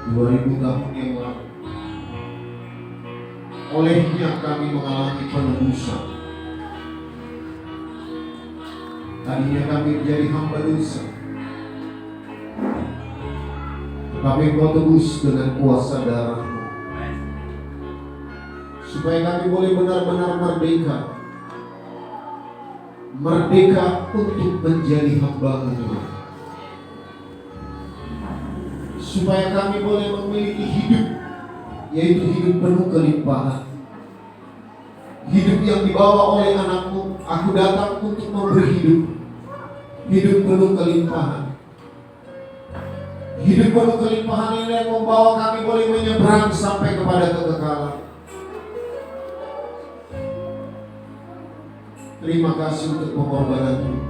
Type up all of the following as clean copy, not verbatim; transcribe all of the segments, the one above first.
2000 tahun yang lalu. Olehnya kami mengalami penebusan. Tadinya kami menjadi hamba dosa, tetapi Engkau tebus dengan kuasa darah-Mu, supaya kami boleh benar-benar merdeka. Merdeka untuk menjadi hamba-Mu, supaya kami boleh memiliki hidup, yaitu hidup penuh kelimpahan. Hidup yang dibawa oleh anak-Mu. Aku datang untuk memberi hidup penuh kelimpahan. Hidup penuh kelimpahan ini yang membawa kami boleh menyeberang sampai kepada kekekalan. Terima kasih untuk pengorbanan-Mu.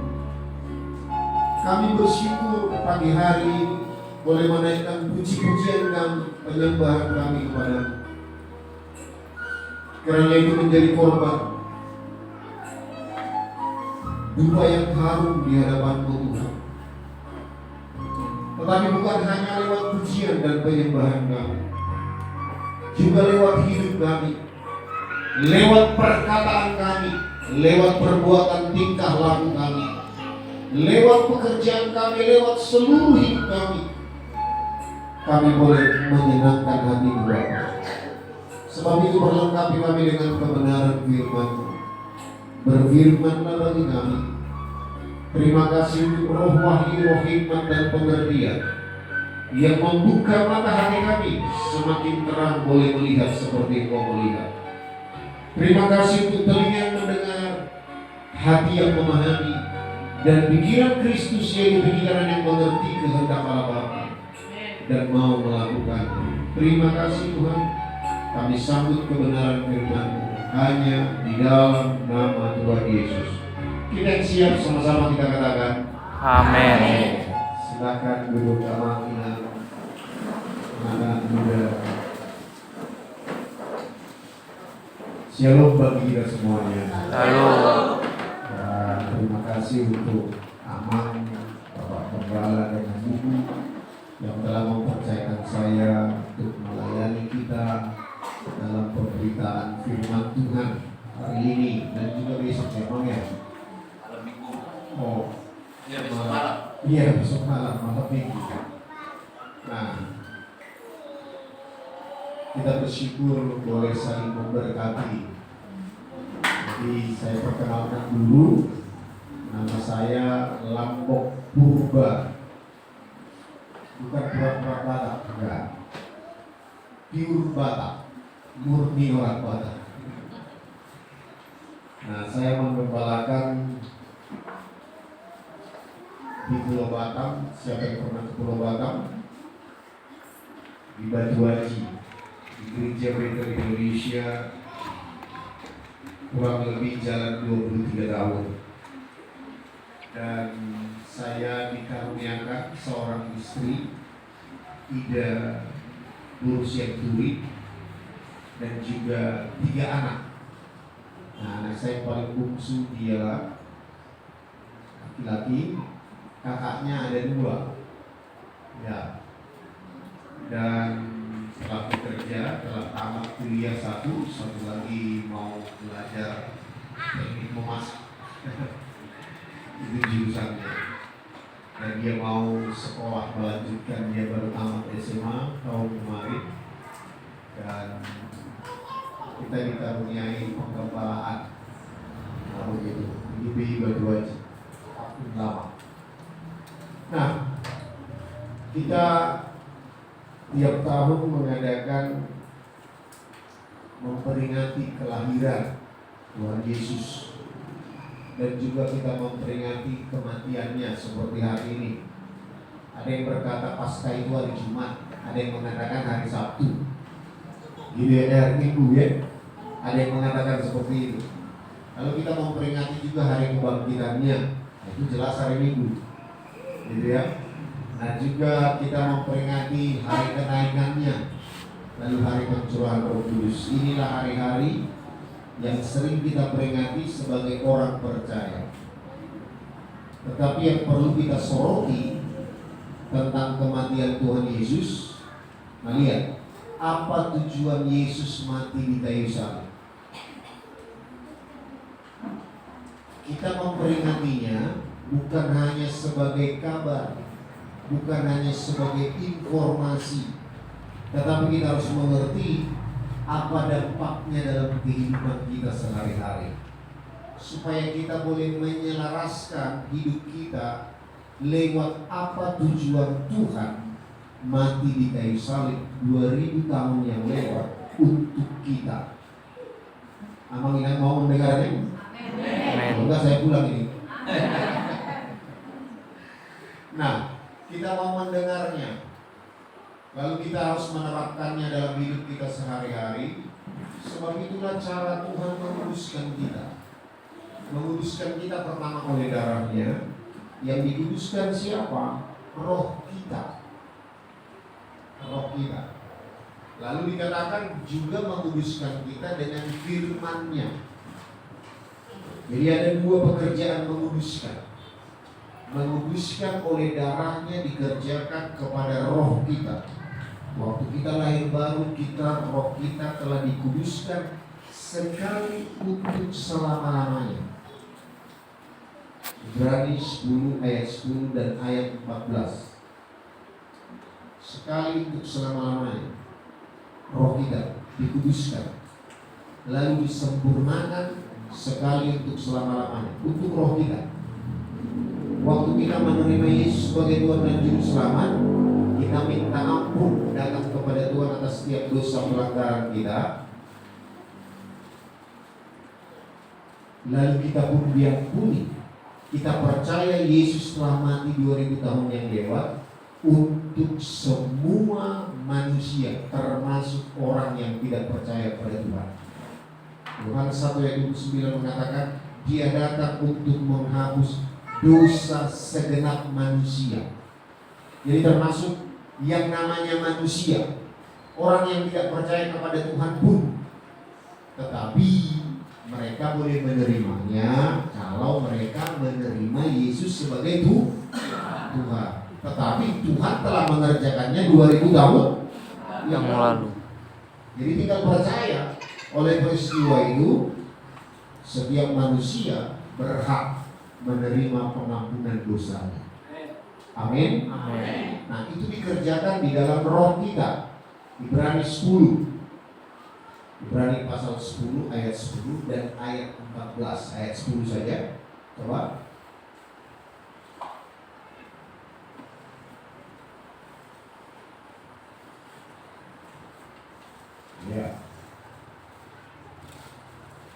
Kami bersyukur pagi hari ini boleh menaikkan puji-pujian kami, penyembahan kami kepada-Mu. Kiranya itu menjadi korban duka yang harum di hadapan-Mu Tuhan. Tetapi bukan hanya lewat pujian dan penyembahan kami, juga lewat hidup kami, lewat perkataan kami, lewat perbuatan tingkah laku kami, lewat pekerjaan kami, lewat seluruh hidup kami boleh menyenangkan hati-Mu Bapa. Sebab itu perlengkapi kami dengan kebenaran firman-Mu. Berfirmanlah bagi kami. Terima kasih untuk roh wahyu, roh hikmat dan pengertian yang membuka mata hati kami, semakin terang boleh melihat seperti Engkau melihat. Terima kasih untuk telinga yang mendengar, hati yang memahami, dan pikiran Kristus yaitu pikiran yang mengerti kehendak Allah Bapa dan mau melakukan. Terima kasih Tuhan, kami sambut kebenaran firman-Mu hanya di dalam nama Tuhan Yesus. Kita siap sama-sama kita katakan Amin. Silakan duduk anak muda. Shalom bagi kita semuanya. Shalom. Terima kasih untuk Aman, Bapak Pembala dan Ibu yang telah mempercayakan saya untuk melayani kita dalam pemberitaan firman Tuhan hari ini dan juga besok ya Bang ya. Oh, iya besok malam. Iya besok malam minggu. Nah, kita bersyukur boleh saling memberkati. Jadi saya perkenalkan dulu, nama saya Lambok Purba. Bukan pura-pura Batak, enggak. Pure Batak, murni orang Batak. Nah, saya menggembalakan di Pulau Batam. Siapa yang pernah ke Pulau Batam? Di Batu Haji, di Gereja Betel Indonesia, kurang lebih jalan 23 tahun. Dan saya dikaruniakan seorang istri, Ida Bursiak Turi, dan juga 3 anak. Nah, anak saya paling bungsu dia laki-laki, kakaknya ada 2. Ya. Dan setelah bekerja, telah tamat kuliah satu lagi mau belajar teknik memasak. Itu jurusannya. Dan dia mau sekolah melanjutkan, dia baru tamat SMA tahun kemarin. Dan kita dikaruniai penggembalaan. Nah begitu, ini Batu Haji lama. Nah, kita tiap tahun mengadakan memperingati kelahiran Tuhan Yesus, dan juga kita memperingati kematiannya seperti hari ini. Ada yang berkata Paskah itu hari Jumat, ada yang mengatakan hari Sabtu, gitu ya, hari Minggu ya. Ada yang mengatakan seperti itu. Lalu kita memperingati juga hari kebangkitannya, itu jelas hari Minggu, gitu ya. Nah juga kita memperingati hari kenaikannya, lalu hari pencurahan Roh Kudus. Inilah hari-hari yang sering kita peringati sebagai orang percaya. Tetapi yang perlu kita soroti tentang kematian Tuhan Yesus Nah lihat, apa tujuan Yesus mati di kayu salib? Kita memperingatinya bukan hanya sebagai kabar, bukan hanya sebagai informasi, tetapi kita harus mengerti apa dampaknya dalam kehidupan kita sehari-hari, supaya kita boleh menyelaraskan hidup kita lewat apa tujuan Tuhan mati di kayu salib 2000 tahun yang lewat untuk kita. Amang ingat mau mendengarnya? Amin. Enggak, saya pulang ini. Nah, kita mau mendengarnya, lalu kita harus menerapkannya dalam hidup kita sehari-hari. Sebab itulah cara Tuhan menguduskan kita. Menguduskan kita pertama oleh darahnya. Yang dikuduskan siapa? Roh kita. Roh kita. Lalu dikatakan juga menguduskan kita dengan firman-Nya. Jadi ada dua pekerjaan menguduskan. Menguduskan oleh darahnya dikerjakan kepada roh kita. Waktu kita lahir baru, roh kita telah dikuduskan sekali untuk selama-lamanya. Ibrani 10 ayat 10 dan ayat 14. Sekali untuk selama-lamanya roh kita dikuduskan, lalu disempurnakan sekali untuk selama-lamanya untuk roh kita. Waktu kita menerima Yesus sebagai Tuhan dan Juru Selamat, kita minta ampun datang kepada Tuhan atas setiap dosa pelanggaran kita. Lalu kita pun diampuni. Kita percaya Yesus telah mati 2000 tahun yang lewat untuk semua manusia, termasuk orang yang tidak percaya pada Tuhan. Yohanes 1 ayat 29 mengatakan, Dia datang untuk menghapus dosa segenap manusia. Jadi termasuk yang namanya manusia, orang yang tidak percaya kepada Tuhan pun. Tetapi mereka boleh menerimanya kalau mereka menerima Yesus sebagai Tuhan. Tetapi Tuhan telah mengerjakannya 2000 tahun yang lalu. Jadi tinggal percaya. Oleh peristiwa itu, setiap manusia berhak menerima pengampunan dosanya. Amin. Amin. Nah, itu dikerjakan di dalam roh kita. Ibrani 10. Ibrani pasal 10 ayat 10 dan ayat 14. Ayat 10 saja. Coba. Ya.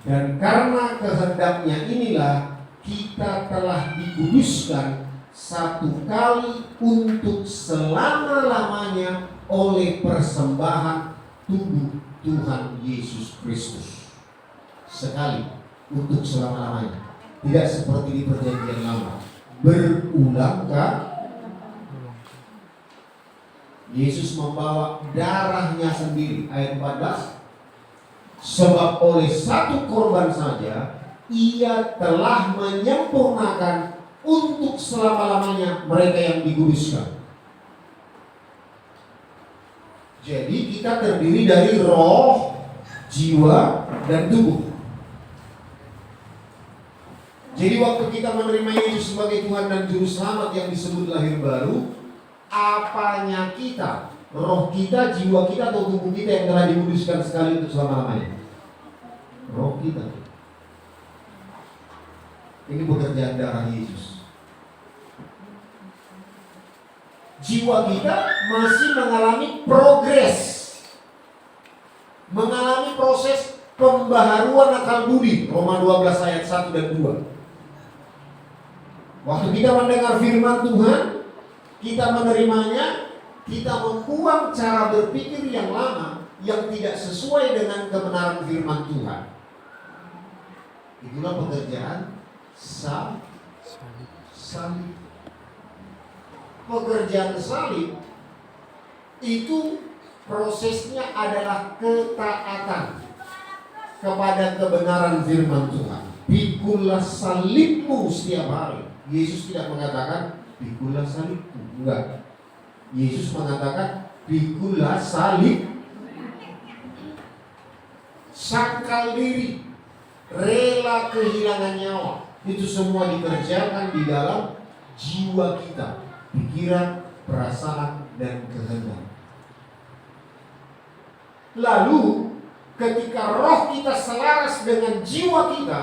Dan karena kehendaknya inilah kita telah dikuduskan satu kali untuk selama-lamanya oleh persembahan tubuh Tuhan Yesus Kristus. Sekali untuk selama-lamanya. Tidak seperti di perjanjian lama. Berulang kali Yesus membawa darahnya sendiri. Ayat 14. Sebab oleh satu korban saja Ia telah menyempurnakan untuk selama-lamanya mereka yang dikuduskan. Jadi kita terdiri dari roh, jiwa, dan tubuh. Jadi waktu kita menerima Yesus sebagai Tuhan dan Juru Selamat yang disebut lahir baru, apanya kita? Roh kita, jiwa kita, atau tubuh kita yang telah dikuduskan sekali untuk selama-lamanya? Roh kita. Ini pekerjaan darah Yesus. Jiwa kita masih mengalami progres, mengalami proses pembaharuan akal budi. Roma 12 ayat 1 dan 2. Waktu kita mendengar firman Tuhan, kita menerimanya, kita membuang cara berpikir yang lama yang tidak sesuai dengan kebenaran firman Tuhan. Itulah pekerjaan salib. Pekerjaan salib itu prosesnya adalah ketaatan kepada kebenaran firman Tuhan. Pikulah salibmu setiap hari. Yesus tidak mengatakan pikulah salibmu, enggak. Yesus mengatakan Pikul salib, sangkal diri, rela kehilangan nyawa. Itu semua dikerjakan di dalam jiwa kita, pikiran, perasaan, dan kehendak. Lalu ketika roh kita selaras dengan jiwa kita,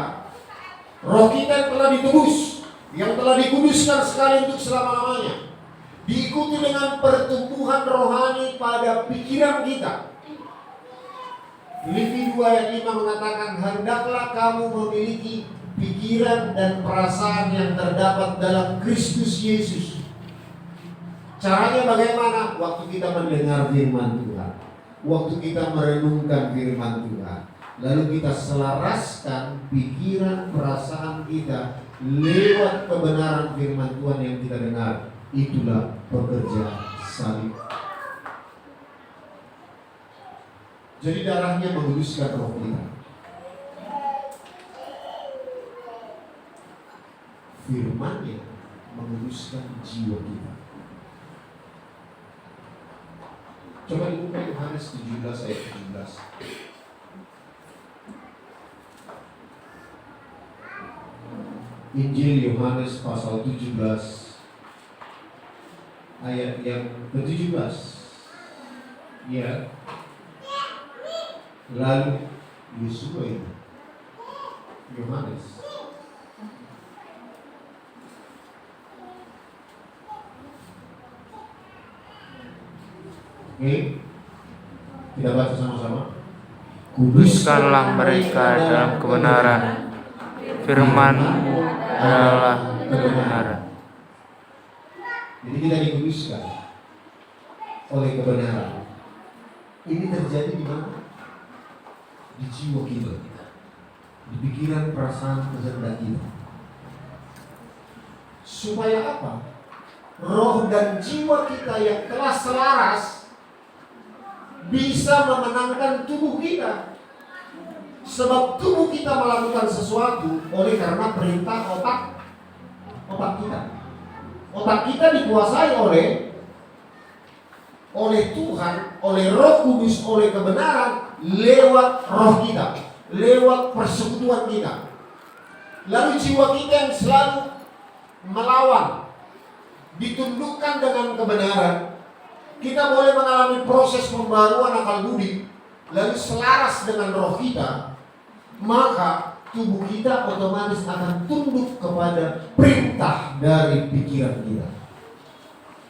roh kita yang telah ditebus, yang telah dikuduskan sekali untuk selama-lamanya, diikuti dengan pertumbuhan rohani pada pikiran kita. Filipi 2 ayat 5 mengatakan, hendaklah kamu memiliki pikiran dan perasaan yang terdapat dalam Kristus Yesus. Caranya bagaimana? Waktu kita mendengar firman Tuhan, waktu kita merenungkan firman Tuhan, lalu kita selaraskan pikiran perasaan kita lewat kebenaran firman Tuhan yang kita dengar. Itulah pekerjaan salib. Jadi darahnya menguduskan roh kita, firman-Nya menguduskan jiwa kita. Coba dibuka Yohanes 17 ayat 17. Injil Yohanes pasal 17 ayat yang ke-17. Ya. Lalu Yosua itu Yohanes kita baca sama-sama. Kuduskanlah mereka dalam kebenaran, firman adalah kebenaran. Jadi kita dikuduskan oleh kebenaran. Ini terjadi di mana? Di jiwa kita, di pikiran, perasaan, kehendak kita. Supaya apa? Roh dan jiwa kita yang telah selaras bisa memenangkan tubuh kita. Sebab tubuh kita melakukan sesuatu oleh karena perintah otak kita. Otak kita dikuasai oleh Tuhan, oleh Roh Kudus, oleh kebenaran, lewat roh kita, lewat persekutuan kita. Lalu jiwa kita yang selalu melawan, ditundukkan dengan kebenaran, kita boleh mengalami proses pembaruan akal budi, lalu selaras dengan roh kita, maka tubuh kita otomatis akan tunduk kepada perintah dari pikiran kita.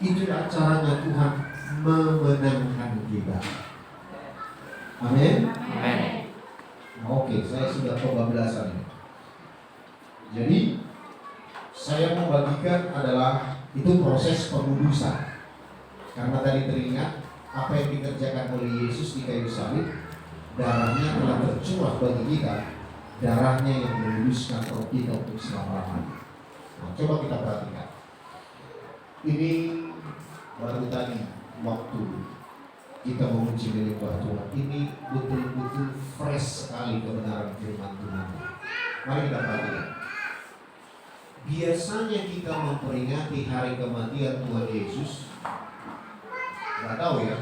Itulah caranya Tuhan memenangkan kita. Amin. Amin. Oke, saya sudah kebablasan ini. Jadi saya mau bagikan adalah itu proses pengudusan. Karena tadi teringat apa yang dikerjakan oleh Yesus di kayu salib, darahnya telah tercurah bagi kita, darahnya yang menguduskan roh kita untuk selama-lamanya. Nah, coba kita perhatikan. Ini baru tadi waktu kita menguji melihat Tuhan, ini betul-betul fresh sekali kebenaran firman Tuhan. Mari kita perhatikan. Biasanya kita memperingati hari kematian Tuhan Yesus. Nggak tahu ya,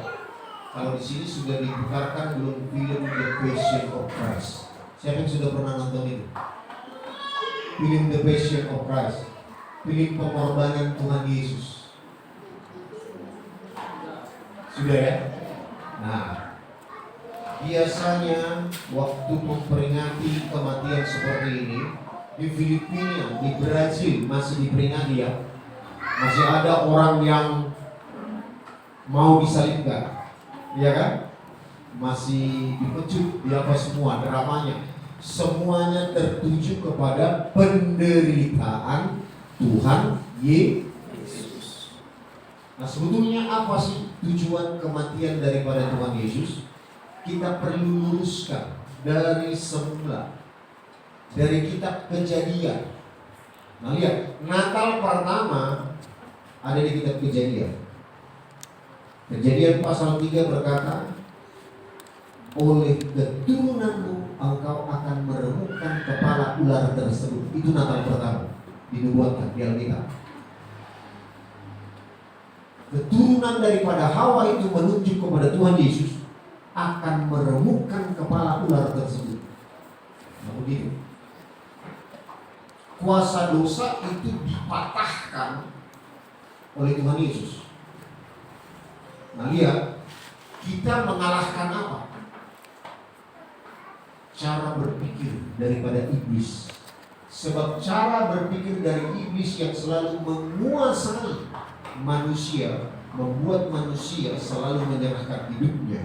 kalau di sini sudah diputarkan belum film The Passion of Christ? Siapa yang sudah pernah nonton itu? Film The Passion of Christ, film pengorbanan Tuhan Yesus. Sudah ya? Nah, biasanya waktu memperingati kematian seperti ini, di Filipina, di Brazil masih diperingati ya. Masih ada orang yang mau disalibkan, ya kan? Masih dipecut, di apa semua dramanya. Semuanya tertuju kepada penderitaan Tuhan Yesus. Nah, sebetulnya apa sih tujuan kematian daripada Tuhan Yesus? Kita perlu luruskan dari semula, dari kitab Kejadian. Nah, lihat, Natal pertama ada di kitab Kejadian. Kejadian pasal 3 berkata, oleh keturunanmu engkau akan meremukkan kepala ular tersebut. Itu Natal pertama dinubuatkan di Alkitab. keturunan daripada Hawa itu menunjuk kepada Tuhan Yesus akan meremukkan kepala ular tersebut. Nah, begitu. Kuasa dosa itu dipatahkan oleh Tuhan Yesus. Nah, lihat, kita mengalahkan apa? Cara berpikir daripada iblis. Sebab cara berpikir dari iblis yang selalu menguasai manusia, membuat manusia selalu menyerahkan hidupnya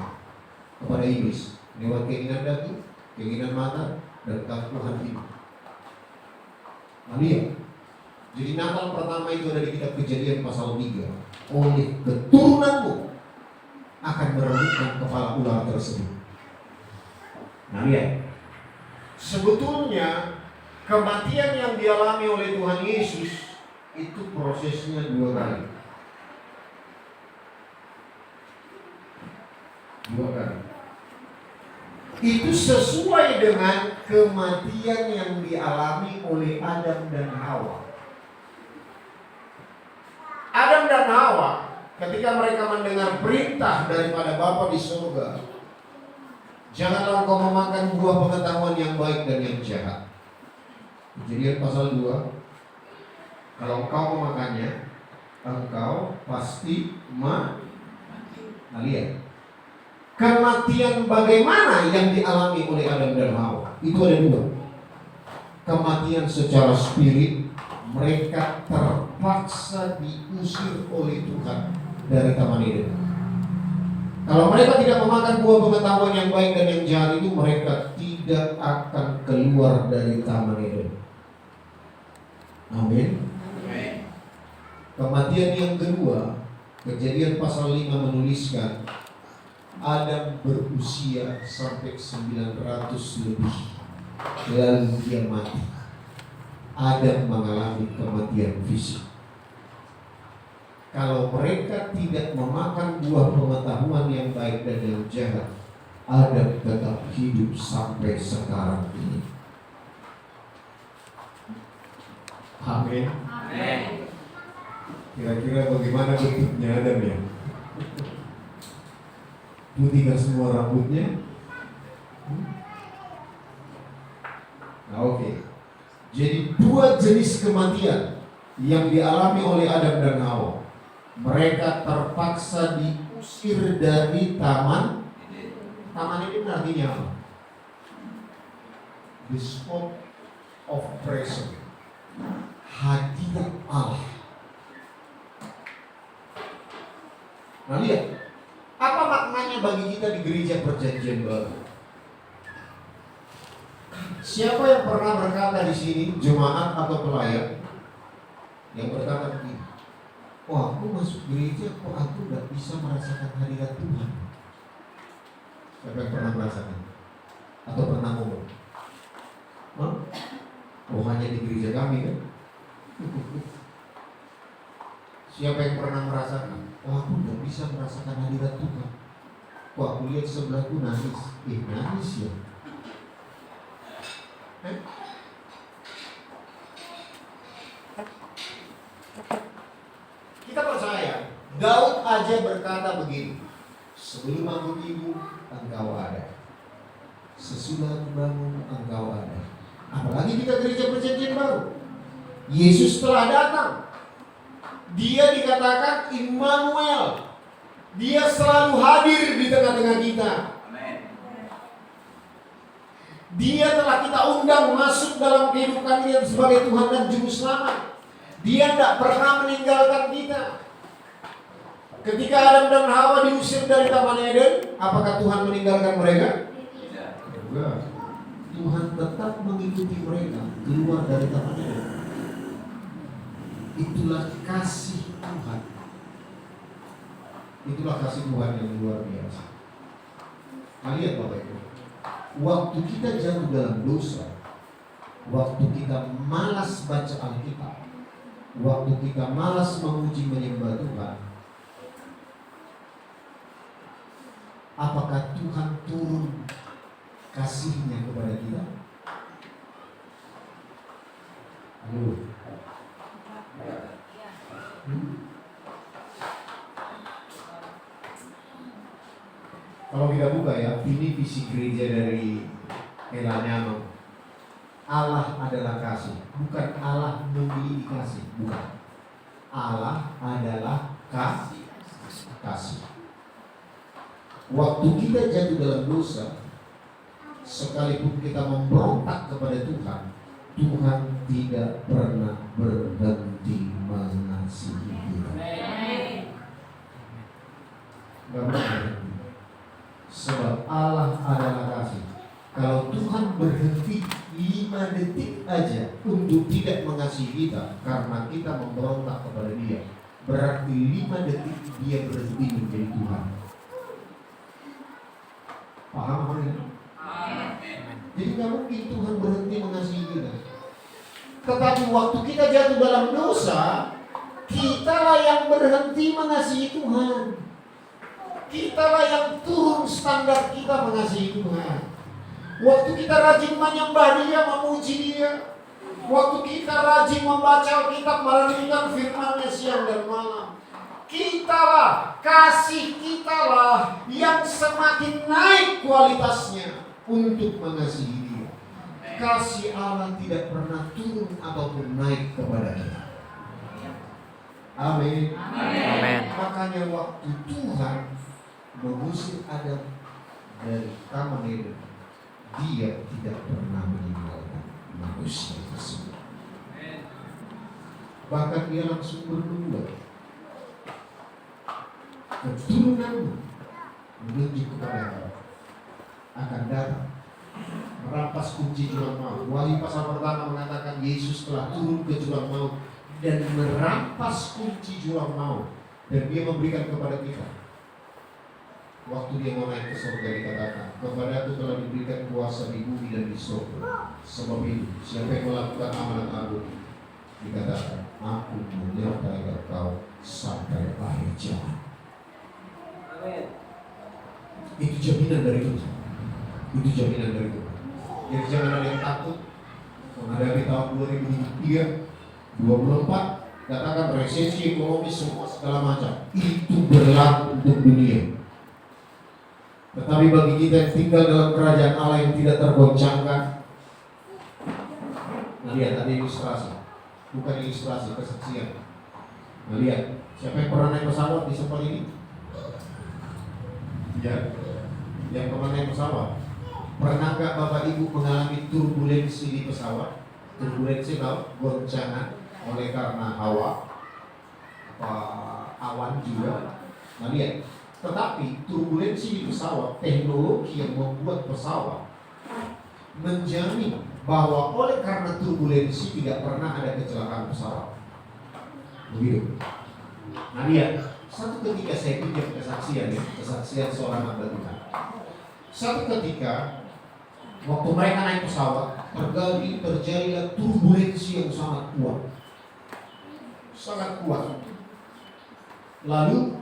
kepada iblis lewat keinginan daging, keinginan mata, dan keangkuhan hidup. Nah, lihat. Jadi nakal pertama itu ada di kitab Kejadian pasal 3. Oleh keturunanmu akan meremukkan kepala ular tersebut. Nah, lihat. Sebetulnya kematian yang dialami oleh Tuhan Yesus itu prosesnya 2 kali. 2 kali. Itu sesuai dengan kematian yang dialami oleh Adam dan Hawa. Adam dan Hawa ketika mereka mendengar perintah daripada Bapa di surga, janganlah engkau memakan buah pengetahuan yang baik dan yang jahat. Kejadian pasal 2. Kalau engkau memakannya, engkau pasti mati. Nah, lihat. Kematian bagaimana yang dialami oleh Adam dan Hawa? Itu ada 2. Kematian secara spirit, mereka terpaksa diusir oleh Tuhan dari Taman Eden. Kalau mereka tidak memakan buah pengetahuan yang baik dan yang jahat itu, mereka tidak akan keluar dari Taman Eden. Amin. Kematian yang kedua, Kejadian pasal 5 menuliskan Adam berusia sampai 900 lebih, lalu dia mati. Adam mengalami kematian fisik. Kalau mereka tidak memakan buah pengetahuan yang baik dan yang jahat, Adam tetap hidup sampai sekarang ini. Amin. Kira-kira bagaimana bentuknya Adam ya? Putihkah semua rambutnya? Nah, oke. Jadi 2 jenis kematian yang dialami oleh Adam dan Hawa. Mereka terpaksa diusir dari Taman Eden artinya apa? The spot of presence, hadirat Allah. Nah, lihat, apa maknanya bagi kita di gereja Perjanjian Baru? Siapa yang pernah berkata di sini, jemaat atau pelayan, yang berkata begini, wah, aku masuk gereja kok aku gak bisa merasakan hadirat Tuhan? Siapa yang pernah merasakan? Atau pernah ngomong? Oh, hanya di gereja kami kan? Siapa yang pernah merasakan? Oh, aku gak bisa merasakan hadirat Tuhan. Kok aku lihat sebelahku nangis? Nangis ya? Kita percaya Daud aja berkata begini, sebelum aku tidur engkau ada, sesudah aku bangun engkau ada. Apalagi kita gereja Perjanjian Baru, Yesus telah datang. Dia dikatakan Immanuel, dia selalu hadir di tengah-tengah kita. Dia telah kita undang masuk dalam kehidupan kita sebagai Tuhan dan Juru Selamat. Dia tidak pernah meninggalkan kita. Ketika Adam dan Hawa diusir dari Taman Eden, apakah Tuhan meninggalkan mereka? Tidak. Tuhan tetap mengikuti mereka keluar dari Taman Eden. Itulah kasih Tuhan. Itulah kasih Tuhan yang luar biasa. Nah, lihat Bapak Ibu. Waktu kita jatuh dalam dosa, waktu kita malas baca Alkitab, waktu kita malas memuji menyembah Tuhan, apakah Tuhan turun kasih-Nya kepada kita? Halo. Kalau kita buka ya, ini visi gereja dari Elanyano. Allah adalah kasih, bukan Allah memiliki kasih, bukan. Allah adalah kasih. Waktu kita jatuh dalam dosa, sekalipun kita memberontak kepada Tuhan, Tuhan tidak pernah berhenti mengasihi kita. Gak berhenti. Sebab Allah adalah kasih. Kalau Tuhan berhenti 5 detik aja untuk tidak mengasihi kita karena kita memberontak kepada Dia, berarti 5 detik Dia berhenti menjadi Tuhan. Paham hari ini? Jadi gak mungkin Tuhan berhenti mengasihi kita. Tetapi waktu kita jatuh dalam dosa, kitalah yang berhenti mengasihi Tuhan. Kitalah yang turun standar kita mengasihi Tuhan. Waktu kita rajin menyembah Dia, memuji Dia, waktu kita rajin membaca Alkitab, merenungkan firman-Nya siang dan malam, kitalah, kasih kitalah yang semakin naik kualitasnya untuk mengasihi Dia. Kasih Allah tidak pernah turun ataupun naik kepada kita. Amin. Amin. Makanya waktu Tuhan mengusir Adam dari Taman Eden, Dia tidak pernah meninggalkan manusia tersebut. Bahkan Dia langsung bernubuat, keturunan menunjuk kepada kita akan datang merampas kunci jurang maut. Wahyu pasal pertama mengatakan Yesus telah turun ke jurang maut dan merampas kunci jurang maut, dan Dia memberikan kepada kita. Waktu Dia mau naik ke surga dikatakan, kepadaku telah diberikan kuasa di bumi dan di surga. Sebab itu siapa yang melakukan amanat aku, dikatakan aku menyertai engkau sampai akhir zaman. Itu jaminan dari Tuhan. Itu jaminan dari Tuhan. Jadi jangan ada yang takut menghadapi tahun 2023, 2024, katakan resesi ekonomi semua segala macam. Itu berlaku untuk dunia. Tetapi bagi kita yang tinggal dalam kerajaan Allah yang tidak tergoncangkan, nah lihat ada ilustrasi, bukan ilustrasi, kesaksian. Nah lihat, siapa yang pernah naik pesawat di tempat ini? Ya, yang pernah naik pesawat. Pernahkah Bapak Ibu mengalami turbulensi di pesawat? Turbulensi tahu, goncangan oleh karena hawa, awan juga. Nah lihat. Tetapi turbulensi di pesawat, teknologi yang membuat pesawat menjamin bahwa oleh karena turbulensi tidak pernah ada kecelakaan pesawat. Begitu. Nah lihat, satu ketika saya pinjam kesaksian seorang hamba Tuhan. Satu ketika waktu mereka naik pesawat, terjadilah turbulensi yang sangat kuat. Lalu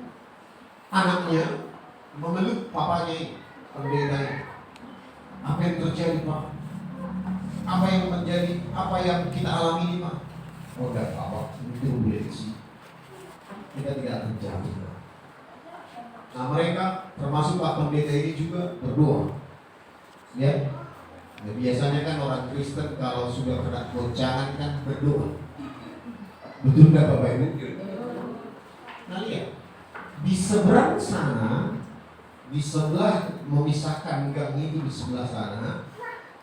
anaknya memeluk papanya, pendetanya. Apa yang terjadi, Pak? Apa yang kita alami ini, Pak? Oh, enggak apa-apa, ini turbulensi. Kita tidak akan jatuh. Nah mereka, termasuk Pak Pendeta ini juga berdoa. Ya, nah, biasanya kan orang Kristen kalau sudah kena goncangan kan berdoa. Betul enggak Bapak Ibu? Nah lihat, di seberang sana, di sebelah memisahkan gang ini di sebelah sana,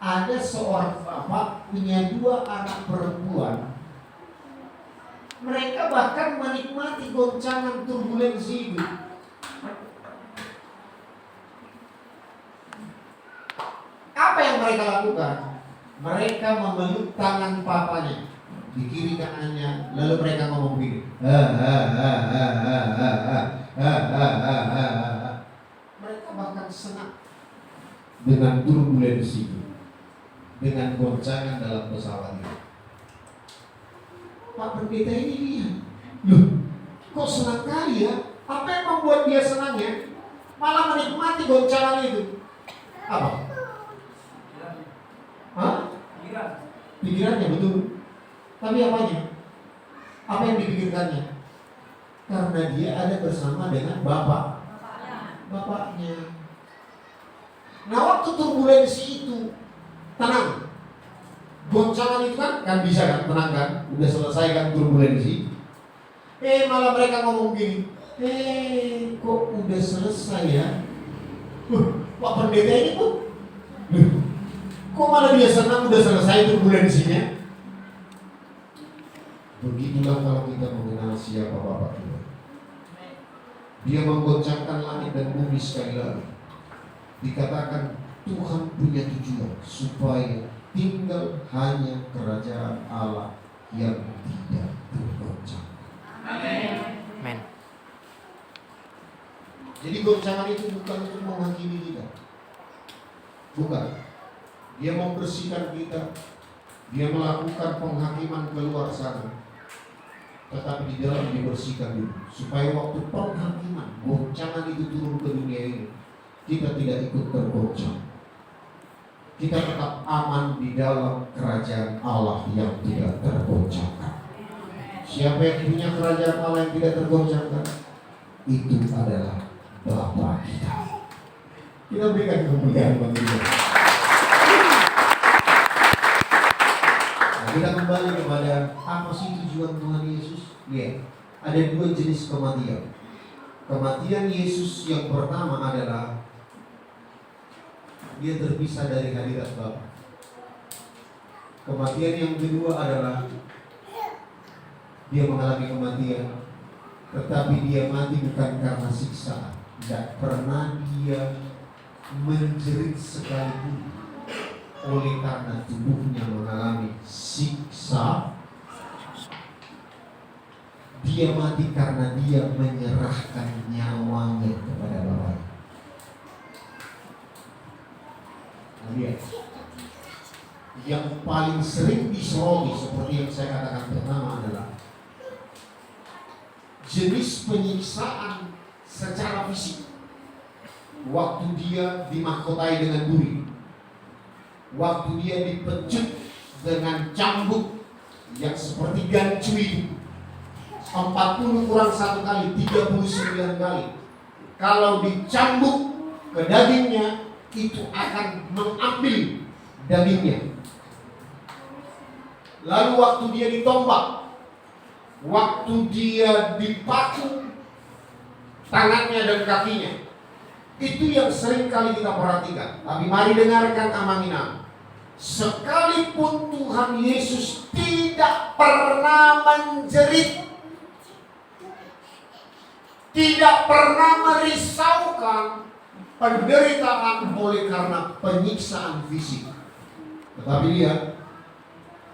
ada seorang bapak punya 2 anak perempuan. Mereka bahkan menikmati goncangan turbulensi itu. Apa yang mereka lakukan? Mereka memeluk tangan papanya di kiri kanannya, lalu mereka ngomong begini. Mereka bahkan senang dengan turbulensi itu, dengan goncangan dalam pesawat itu. Pak Pendeta ini lihat, loh, kok senang kali ya? Apa yang membuat dia senang ya? Malah menikmati goncangan itu. Apa? Hah? Pikirannya betul. Tapi apanya? Apa yang dipikirkannya? Karena dia ada bersama dengan bapaknya. Nah waktu turbulensi itu tenang. Goncangan itu kan bisa kan tenang kan, udah selesai kan turbulensi. Malah mereka ngomong gini, kok udah selesai ya? Pak pendeta ini kok malah dia senang udah selesai turbulensinya? Begitulah kalau kita mengenal siapa Bapak Tuhan. Dia menggoncangkan langit dan bumi sekali lagi. Dikatakan Tuhan punya tujuan supaya tinggal hanya kerajaan Allah yang tidak tergoncang. Amin. Jadi goncangan itu bukan untuk menghakimi kita. Bukan. Dia membersihkan kita. Dia melakukan penghakiman keluar sana. Tetapi di dalam dibersihkan dulu. Supaya waktu penghakiman, goncangan itu turun ke dunia ini, kita tidak ikut tergoncang. Kita tetap aman di dalam kerajaan Allah yang tidak tergoncangkan. Siapa yang punya kerajaan Allah yang tidak tergoncangkan? Itu adalah Bapa kita. Kita berikan kemuliaan bagi Dia. Nah, kita kembali kepada apa sih tujuan Tuhan Yesus? Ya, ada dua jenis kematian. Kematian Yesus yang pertama adalah Dia terpisah dari hadirat Bapa. Kematian yang kedua adalah Dia mengalami kematian, tetapi Dia mati bukan karena siksaan. Tidak pernah Dia menjerit sekalipun oleh karena tubuhnya mengalami siksa. Dia mati karena Dia menyerahkan nyawanya kepada Bapa. Lihat, yang paling sering disoroti seperti yang saya katakan pertama adalah jenis penyiksaan secara fisik. Waktu Dia dimahkotai dengan duri, waktu Dia dipecut dengan cambuk yang seperti gancu itu, 40 kurang 1 kali, 39 kali. Kalau dicambuk ke dagingnya, itu akan mengambil dagingnya. Lalu waktu Dia ditombak, waktu Dia dipaku tangannya dan kakinya, itu yang sering kali kita perhatikan. Tapi mari dengarkan amanina. Sekalipun Tuhan Yesus tidak pernah menjerit, tidak pernah merisaukan penderitaan oleh karena penyiksaan fisik. Tetapi lihat,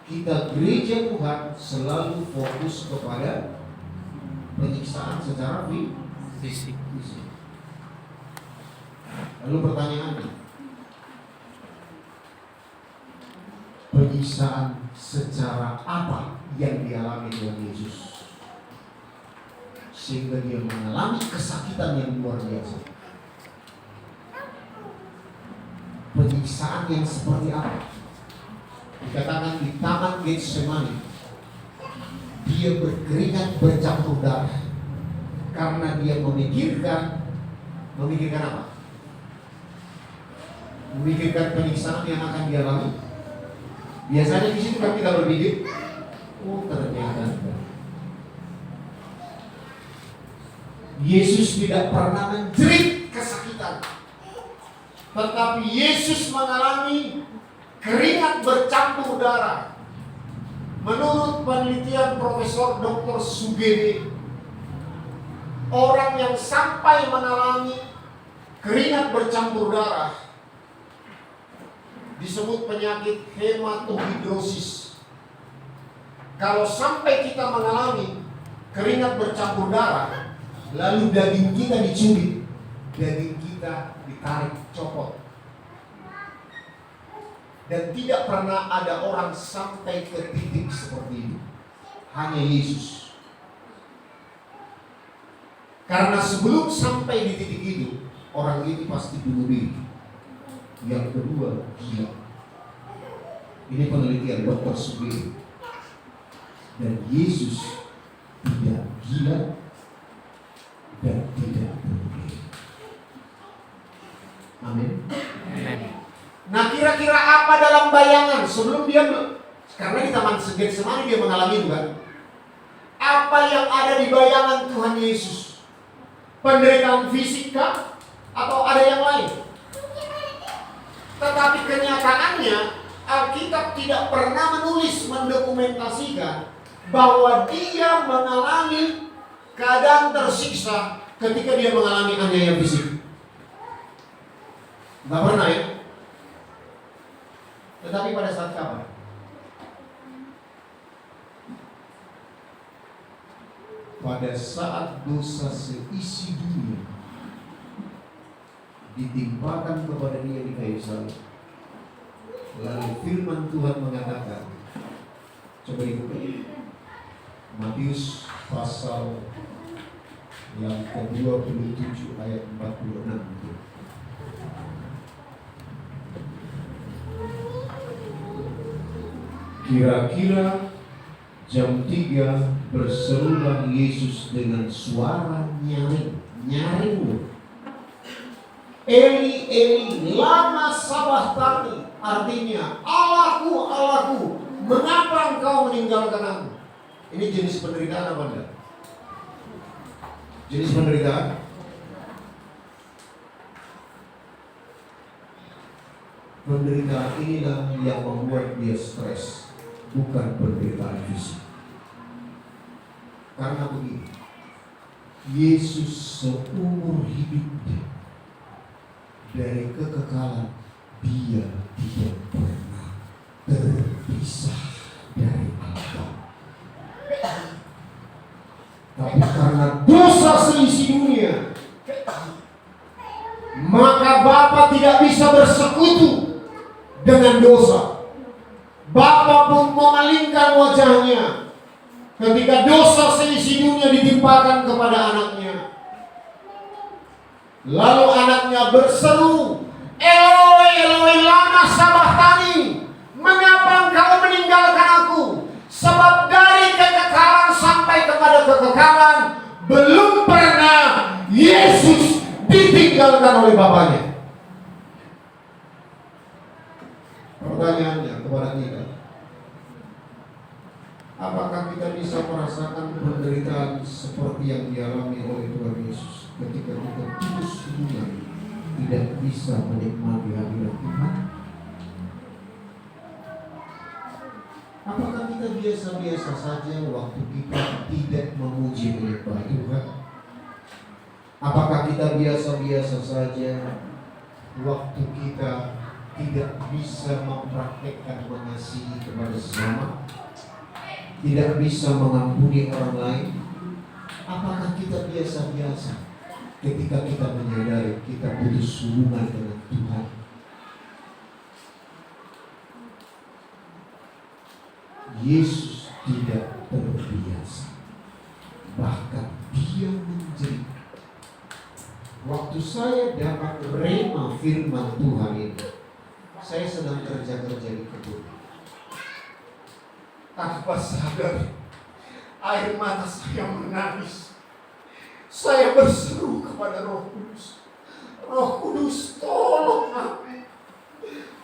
kita gereja Tuhan selalu fokus kepada penyiksaan secara fisik. Lalu pertanyaannya, penyiksaan secara apa yang dialami Tuhan Yesus sehingga Dia mengalami kesakitan yang luar biasa? Penyiksaan yang seperti apa? Dikatakan di Taman Getsemani, Dia berkeringat bercampur darah karena Dia memikirkan apa? Memikirkan penyiksaan yang akan dialami. Biasanya di situ kan kita berpikir, ternyata Yesus tidak pernah menjerit kesakitan, tetapi Yesus mengalami keringat bercampur darah. Menurut penelitian Profesor Dr. Sugede, orang yang sampai mengalami keringat bercampur darah disebut penyakit hematohidrosis. Kalau sampai kita mengalami keringat bercampur darah, lalu daging kita dicubit, daging kita ditarik, copot, dan tidak pernah ada orang sampai ke titik seperti itu, hanya Yesus. Karena sebelum sampai di titik itu, orang ini pasti bunuh diri. Yang kedua, gila. Ini penelitian Dr. Sugeng. Dan Yesus tidak gila dan tidak bunuh diri. Amin. Amen. Nah, kira-kira apa dalam bayangan sebelum dia karena di Taman Getsemani dia mengalami itu kan? Apa yang ada di bayangan Tuhan Yesus? Penderitaan fisik kah? Atau ada yang lain? Tetapi kenyataannya Alkitab tidak pernah menulis, mendokumentasikan bahwa dia mengalami keadaan tersiksa ketika dia mengalami aniaya fisik. Nggak pernah ya? Tetapi pada saat kapan? Pada saat dosa seisi dunia ditimpakan kepada dia di kayu salib. Lalu firman Tuhan mengatakan, coba dibuka Matius pasal yang ke-27 ayat 46. Kira-kira jam 3 berserulah Yesus dengan suara nyaring. Eli, Eli, lama sabachthani, artinya Allahku, Allahku, mengapa engkau meninggalkan aku? Ini jenis penderitaan apa enggak? Jenis penderitaan? Penderitaan inilah yang membuat dia stres, bukan penderitaan fisik. Karena begini, Yesus seumur hidupnya dari kekekalan dia tidak pernah terpisah dari Allah. Tapi karena dosa seisi dunia, maka Bapa tidak bisa bersekutu dengan dosa. Bapa pun memalingkan wajahnya ketika dosa seisi dunia ditimpakan kepada anaknya. Lalu anaknya berseru, Eloi, Eloi, lama sabachthani, mengapa engkau meninggalkan aku? Sebab dari kekekalan sampai kepada kekekalan belum pernah Yesus ditinggalkan oleh Bapaknya. Pertanyaannya kepada kita, apakah kita bisa merasakan penderitaan seperti yang dialami oleh Tuhan Yesus ketika kita putus hubungan, tidak bisa menikmati hadirat Tuhan? Apakah kita biasa-biasa saja waktu kita tidak memuji menyembah Tuhan? Apakah kita biasa-biasa saja waktu kita tidak bisa mempraktekkan mengasihi kepada sesama, tidak bisa mengampuni orang lain? Apakah kita biasa-biasa ketika kita menyadari kita putus hubungan dengan Tuhan? Yesus tidak terbiasa, bahkan dia menjerit. Waktu saya dapat rema firman Tuhan ini, saya sedang kerja-kerja di kebun. Tanpa sadar, air mata saya menangis. Saya berseru kepada Roh Kudus, Roh Kudus, tolong aku.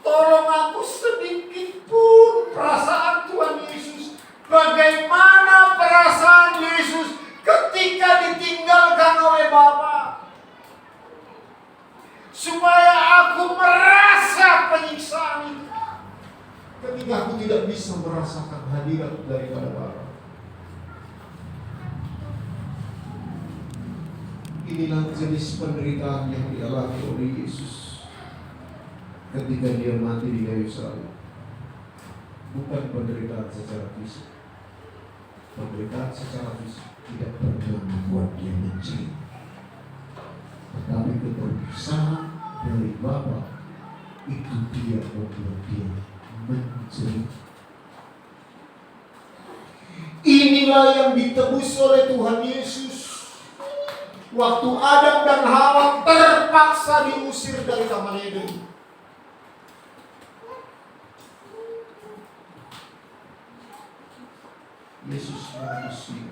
Tolong aku sedikit pun perasaan Tuhan Yesus. Bagaimana perasaan Yesus ketika ditinggalkan oleh Bapa? Supaya aku merasa penyiksaan itu ketika aku tidak bisa merasakan hadirat daripada Bapa. Inilah jenis penderitaan yang dialami oleh Yesus ketika dia mati di kayu salib. Bukan penderitaan secara fisik. Penderitaan secara fisik tidak pernah membuat dia menjerit, tetapi keterpisahan dari Bapa itu dia membuat dia menjerit. Inilah yang ditebus oleh Tuhan Yesus waktu Adam dan Hawa terpaksa diusir dari Taman Eden. Yesus manusia.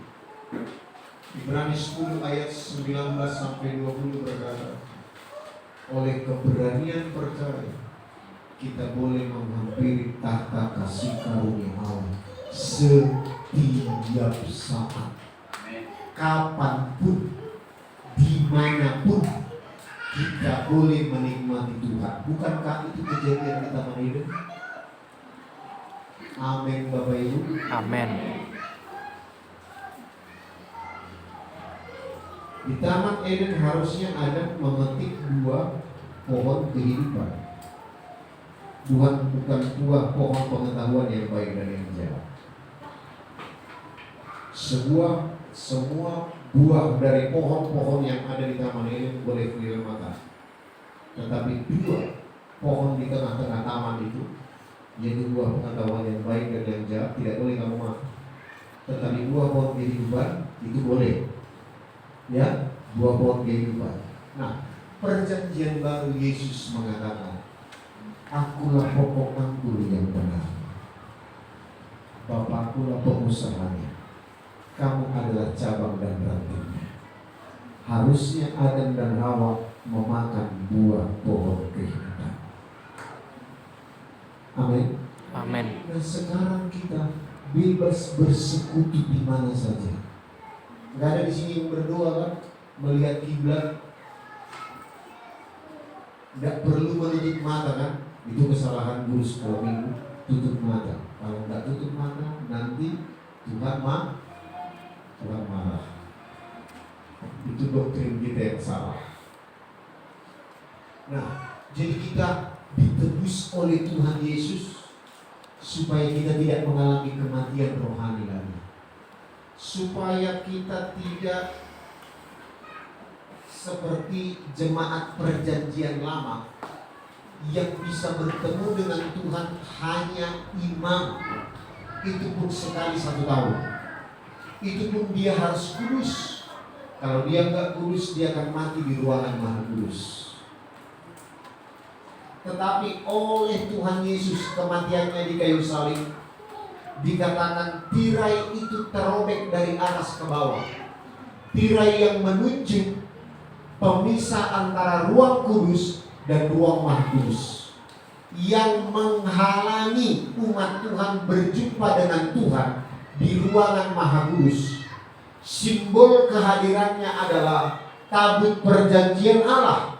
Ibrani 10 ayat 19 sampai 20 berkata, oleh keberanian percaya, kita boleh menghampiri tahta kasih karunia Allah setiap saat, kapanpun, dimanapun kita boleh menikmati Tuhan. Bukankah itu kejadian di Taman Eden? Amin Bapak Ibu. Amin. Di Taman Eden harusnya Adam memetik 2 pohon kehidupan. Bukan buah pohon pengetahuan yang baik dan yang jahat. Semua buah dari pohon-pohon yang ada di Taman Eden boleh kalian makan. Tetapi 2 pohon di tengah-tengah taman itu, yaitu buah pengetahuan yang baik dan yang jahat, tidak boleh kamu makan. Tetapi 2 pohon kehidupan itu boleh. Ya, 2 pohon kehidupan. Nah, perjanjian baru Yesus mengatakan, Akulah pokok anggur yang benar, Bapakkulah pengusahanya, kamu adalah cabang dan rantingnya. Harusnya Adam dan Hawa memakan buah pohon kehidupan. Amin. Amin. Dan sekarang kita bebas bersekutu di mana saja. Gak ada di sini yang berdoa kan, melihat kiblat, gak perlu menutup mata kan. Itu kesalahan guru sekolah minggu, tutup mata. Kalau nggak tutup mata, nanti Tuhan marah. Itu doktrin kita yang salah. Nah, jadi kita ditebus oleh Tuhan Yesus supaya kita tidak mengalami kematian rohani lagi, supaya kita tidak seperti jemaat perjanjian lama yang bisa bertemu dengan Tuhan hanya imam, itu pun sekali 1 tahun. Itu pun dia harus kudus. Kalau dia nggak kudus, dia akan mati di ruangan maha kudus. Tetapi oleh Tuhan Yesus, kematiannya di kayu salib, dikatakan tirai itu terobek dari atas ke bawah. Tirai yang menunjuk pemisah antara ruang kudus dan ruang maha kudus, yang menghalangi umat Tuhan berjumpa dengan Tuhan di ruangan maha kudus. Simbol kehadirannya adalah tabut perjanjian Allah.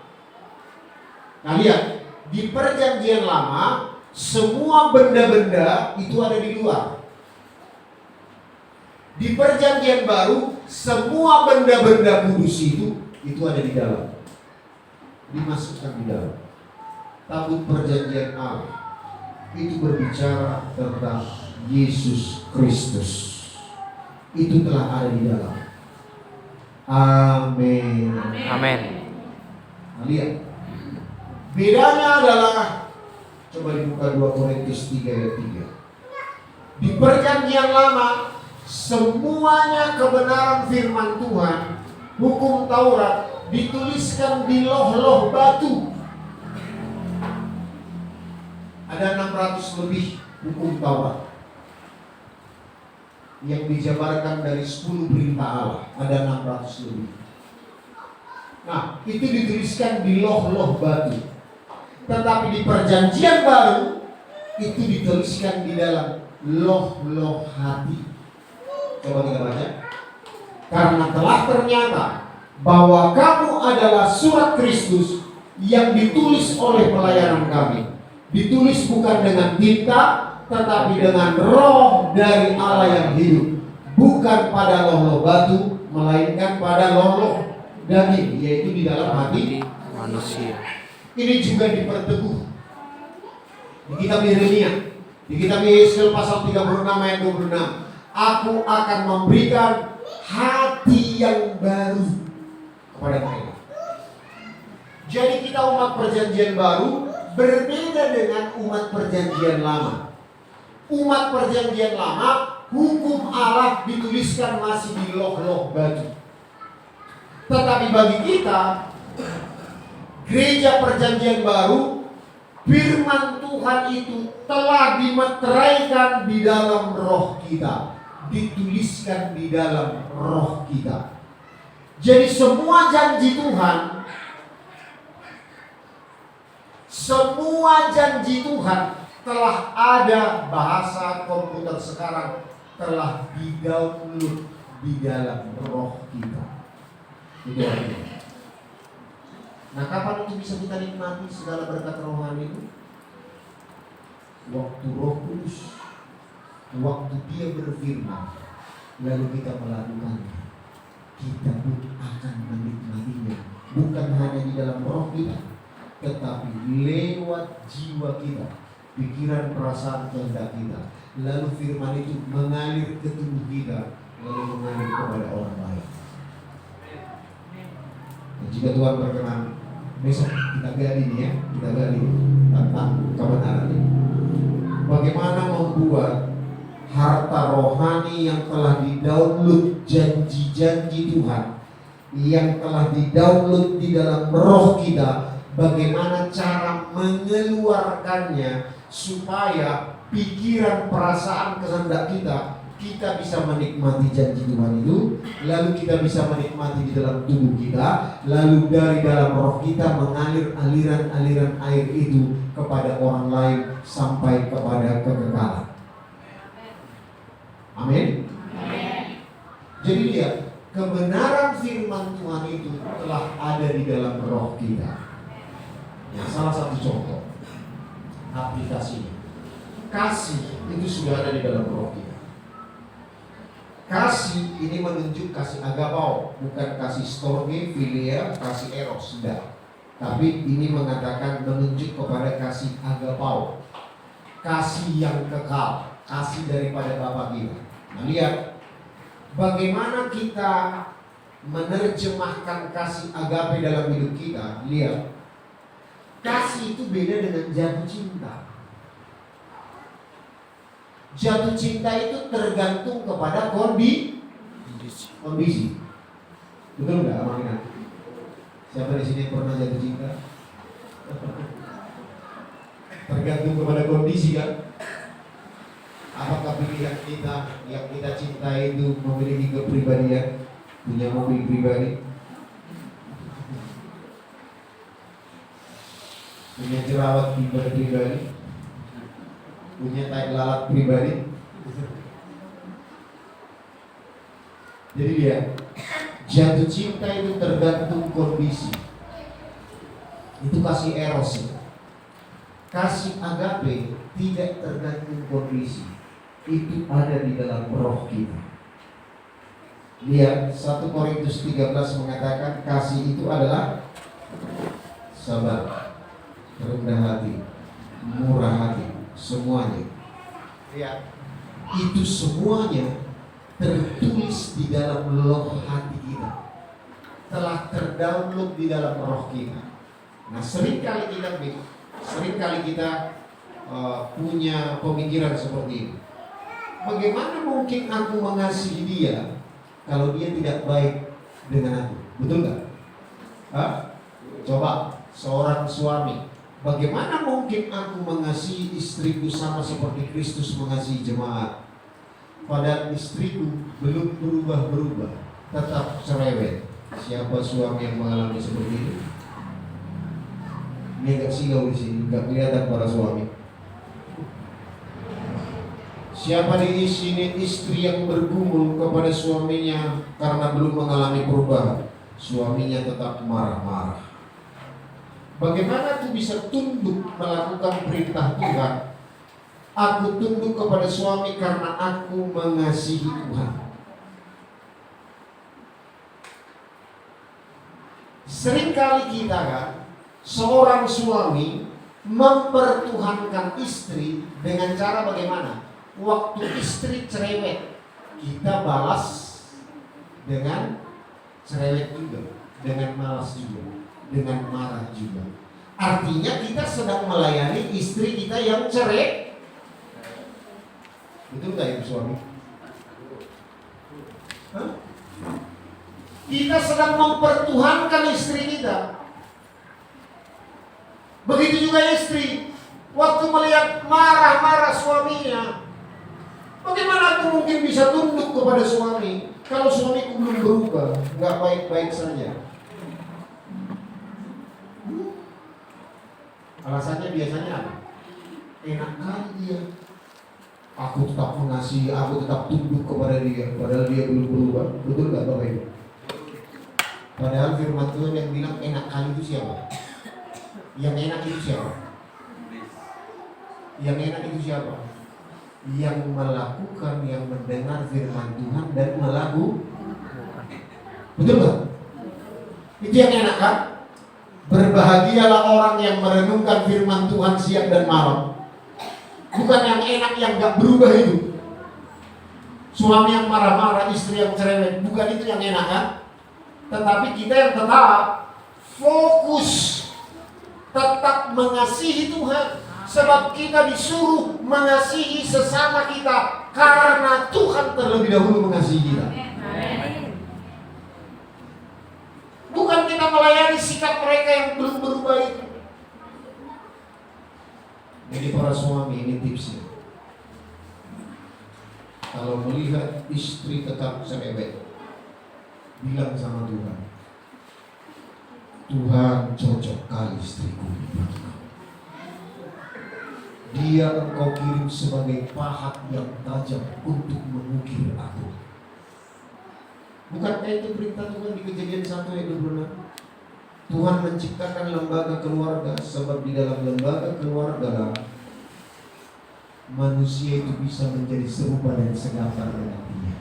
Nah lihat, di perjanjian lama semua benda-benda itu ada di luar. Di perjanjian baru semua benda-benda kudus itu ada di dalam, dimasukkan di dalam. Tabut perjanjian Allah itu berbicara tentang Yesus Kristus. Itu telah ada di dalam. Amin. Amin. Nah, lihat, bedanya adalah, coba dibuka 2 Korintus 3 ayat 3. Di perjanjian lama semuanya kebenaran firman Tuhan, hukum Taurat, dituliskan di loh-loh batu. Ada 600 lebih hukum Taurat yang dijabarkan dari 10 perintah Allah. Ada 600 lebih. Nah, itu dituliskan di loh-loh batu. Tetapi di perjanjian baru itu dituliskan di dalam loh-loh hati. Coba kita baca. Karena telah ternyata bahwa kamu adalah surat Kristus yang ditulis oleh pelayanan kami. Ditulis bukan dengan tinta, tetapi dengan roh dari Allah yang hidup. Bukan pada loh-loh batu, melainkan pada loh-loh daging, yaitu di dalam hati manusia. Ini juga diperteguh di kitab Yeremia, di kitab Yesaya pasal 36 ayat 26. Aku akan memberikan hati yang baru kepada mereka. Jadi kita umat perjanjian baru berbeda dengan umat perjanjian lama. Umat perjanjian lama, hukum Allah dituliskan masih di loh-loh batu. Tetapi bagi kita, gereja perjanjian baru, firman Tuhan itu telah dimeteraikan di dalam roh kita, dituliskan di dalam roh kita. Jadi semua janji Tuhan Semua janji Tuhan telah ada, bahasa komputer sekarang, telah di-download di dalam roh kita. Itu artinya. Nah, kapan itu bisa kita nikmati segala berkat rohani itu? Waktu Roh Kudus, waktu Dia berfirman, lalu kita melakukannya, kita pun akan menikmatinya. Bukan hanya di dalam roh kita, tetapi lewat jiwa kita, pikiran, perasaan, kehendak kita. Lalu firman itu mengalir ke tubuh kita, lalu mengalir kepada orang lain. Dan jika Tuhan berkenan, besok kita gali nih ya, kita gali tentang kebenaran ini. Bagaimana membuat harta rohani yang telah di-download, janji-janji Tuhan yang telah di-download di dalam roh kita, bagaimana cara mengeluarkannya supaya pikiran, perasaan, kehendak kita bisa menikmati janji Tuhan itu, lalu kita bisa menikmati di dalam tubuh kita, lalu dari dalam roh kita mengalir aliran-aliran air itu kepada orang lain sampai kepada kekekalan. Amin. Jadi lihat, kebenaran firman Tuhan itu telah ada di dalam roh kita. Ya, salah satu contoh aplikasinya, kasih itu sudah ada di dalam roh kita. Kasih ini menunjuk kasih agapao, bukan kasih storge, filia, kasih eros, tidak. Tapi ini mengatakan menunjuk kepada kasih agapao, kasih yang kekal, kasih daripada Bapa kita. Nah, lihat bagaimana kita menerjemahkan kasih agape dalam hidup kita. Lihat, kasih itu beda dengan jatuh cinta. Jatuh cinta itu tergantung kepada kondisi. Betul nggak, Amina? Siapa di sini pernah jatuh cinta? Tergantung kepada kondisi kan? Apakah pilihan kita yang kita cintai itu memiliki kepribadian, punya mobil pribadi, punya jerawat pribadi, punya tai lalat pribadi. Jadi lihat, jatuh cinta itu tergantung kondisi. Itu kasih eros. Kasih agape tidak tergantung kondisi. Itu ada di dalam roh kita. Lihat 1 Korintus 13 mengatakan kasih itu adalah sabar, rendah hati, murah hati, semuanya. Lihat, itu semuanya tertulis di dalam roh hati kita, telah terdownload di dalam roh kita. Nah, seringkali kita punya pemikiran seperti ini. Bagaimana mungkin aku mengasihi dia kalau dia tidak baik dengan aku? Betul nggak? Coba seorang suami, bagaimana mungkin aku mengasihi istriku sama seperti Kristus mengasihi jemaat? Padahal istriku belum berubah, tetap cerewet. Siapa suami yang mengalami seperti itu? Ini agak silau di sini, nggak kelihatan para suami. Siapa di sini istri yang bergumul kepada suaminya karena belum mengalami perubahan? Suaminya tetap marah-marah. Bagaimana aku bisa tunduk melakukan perintah Tuhan? Aku tunduk kepada suami karena aku mengasihi Tuhan. Seringkali kita kan, seorang suami mempertuhankan istri dengan cara bagaimana? Waktu istri cerewet, kita balas dengan cerewet juga, dengan malas juga, dengan marah juga. Artinya kita sedang melayani istri kita yang cerai. Betul gak ibu suami? Kita sedang mempertuhankan istri kita. Begitu juga istri, waktu melihat marah-marah suaminya, bagaimana aku mungkin bisa tunduk kepada suami kalau suamiku belum berubah, nggak baik-baik saja? Alasannya biasanya apa? Enak kali dia. Aku tetap mengasihi, aku tetap tunduk kepada dia, padahal dia belum berubah. Betul nggak Bapak Ibu? Padahal firman Tuhan yang bilang enak kali itu siapa? Yang enak itu siapa? Yang enak itu siapa? Yang melakukan, yang mendengar firman Tuhan dan melakukan. Betul nggak? Itu yang enak kan? Berbahagialah orang yang merenungkan firman Tuhan siang dan malam. Bukan yang enak yang gak berubah itu. Suami yang marah-marah, istri yang cerewet. Bukan itu yang enak kan? Tetapi kita yang tetap fokus, tetap mengasihi Tuhan. Sebab kita disuruh mengasihi sesama kita karena Tuhan terlebih dahulu mengasihi kita. Bukan kita melayani sikap mereka yang belum berubah itu. Jadi para suami, ini tipsnya. Kalau melihat istri tetap cerewet, bilang sama Tuhan, Tuhan cocok kali istriku. Dia engkau kirim sebagai pahat yang tajam untuk mengukir aku. Bukankah itu perintah Tuhan di Kejadian 1 ayat 26? Tuhan menciptakan lembaga keluarga, sebab di dalam lembaga keluarga manusia itu bisa menjadi serupa dan segambar dengan Dia.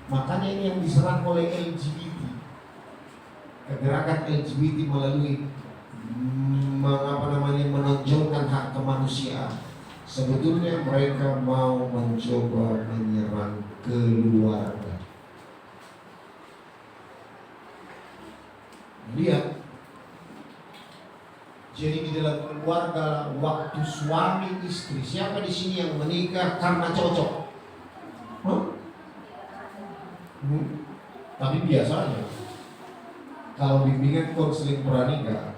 Makanya ini yang diserang oleh LGBT. Kegerakan LGBT melalui menonjolkan hak kemanusiaan. Sebetulnya mereka mau mencoba menyerang keluarga. Lihat, jadi di dalam keluarga waktu suami istri, siapa di sini yang menikah karena cocok? Tapi biasanya kalau bimbingan konseling pranikah,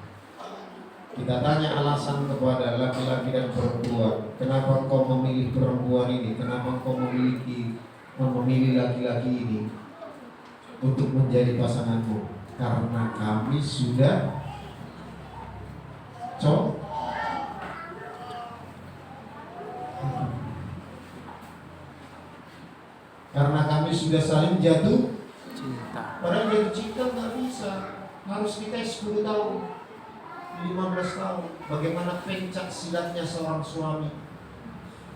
kita tanya alasan kepada laki-laki dan perempuan, kenapa engkau memilih perempuan ini, kenapa engkau memilih laki-laki ini untuk menjadi pasanganmu? Karena kami sudah karena kami sudah saling jatuh cinta. Padahal jatuh cinta nggak bisa, harus dites 10 tahun, 15 tahun. Bagaimana pencak silatnya seorang suami,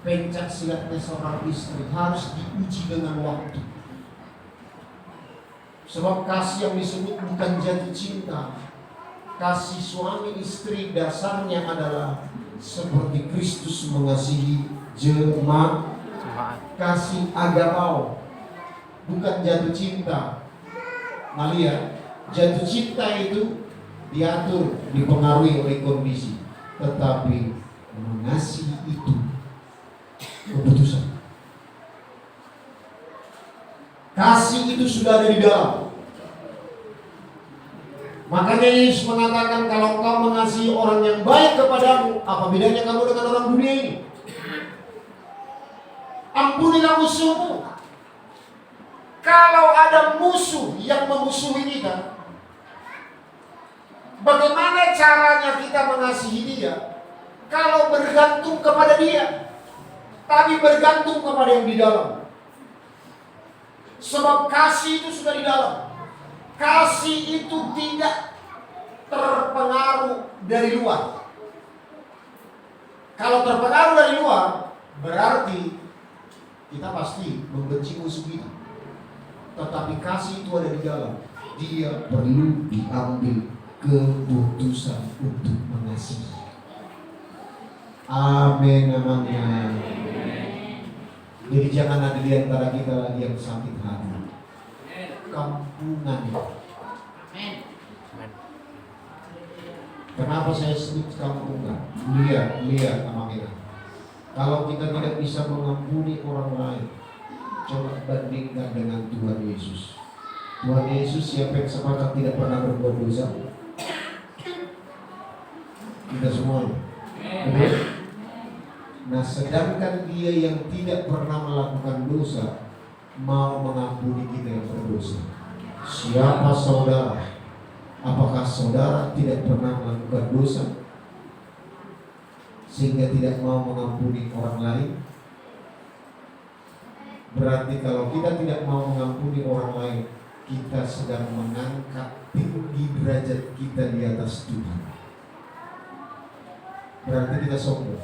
pencak silatnya seorang istri harus diuji dengan waktu. Sebab kasih yang disebut bukan jatuh cinta. Kasih suami istri dasarnya adalah seperti Kristus mengasihi jemaat. Kasih agapao, bukan jatuh cinta. Nah lihat, jatuh cinta itu diatur, dipengaruhi oleh kondisi. Tetapi mengasihi itu keputusan. Kasih itu sudah ada di dalam. Makanya Yesus mengatakan, kalau engkau mengasihi orang yang baik kepadamu, apa bedanya kamu dengan orang dunia ini? Ampunilah musuhmu. Kalau ada musuh yang memusuhi kita, bagaimana caranya kita mengasihi dia? Kalau bergantung kepada dia, tapi bergantung kepada yang di dalam. Sebab kasih itu sudah di dalam. Kasih itu tidak terpengaruh dari luar. Kalau terpengaruh dari luar, berarti kita pasti membenci musuh kita. Tetapi kasih itu ada di dalam. Dia perlu diambil keputusan untuk mengasihi. Amin, amin. Jadi jangan ada di antara kita lagi yang sakit hati. Kampungan. Kenapa saya sebut kampungan? Lihat Amina. Kalau kita tidak bisa mengampuni orang lain, coba bandingkan dengan Tuhan Yesus. Tuhan Yesus siapa yang sepakat tidak pernah berbuat dosa? Kita semua. Betul? Nah, sedangkan dia yang tidak pernah melakukan dosa mau mengampuni kita yang berdosa. Siapa saudara Apakah saudara tidak pernah melakukan dosa sehingga tidak mau mengampuni orang lain? Berarti kalau kita tidak mau mengampuni orang lain, kita sedang mengangkat tinggi derajat kita di atas Tuhan. Berarti kita sombong.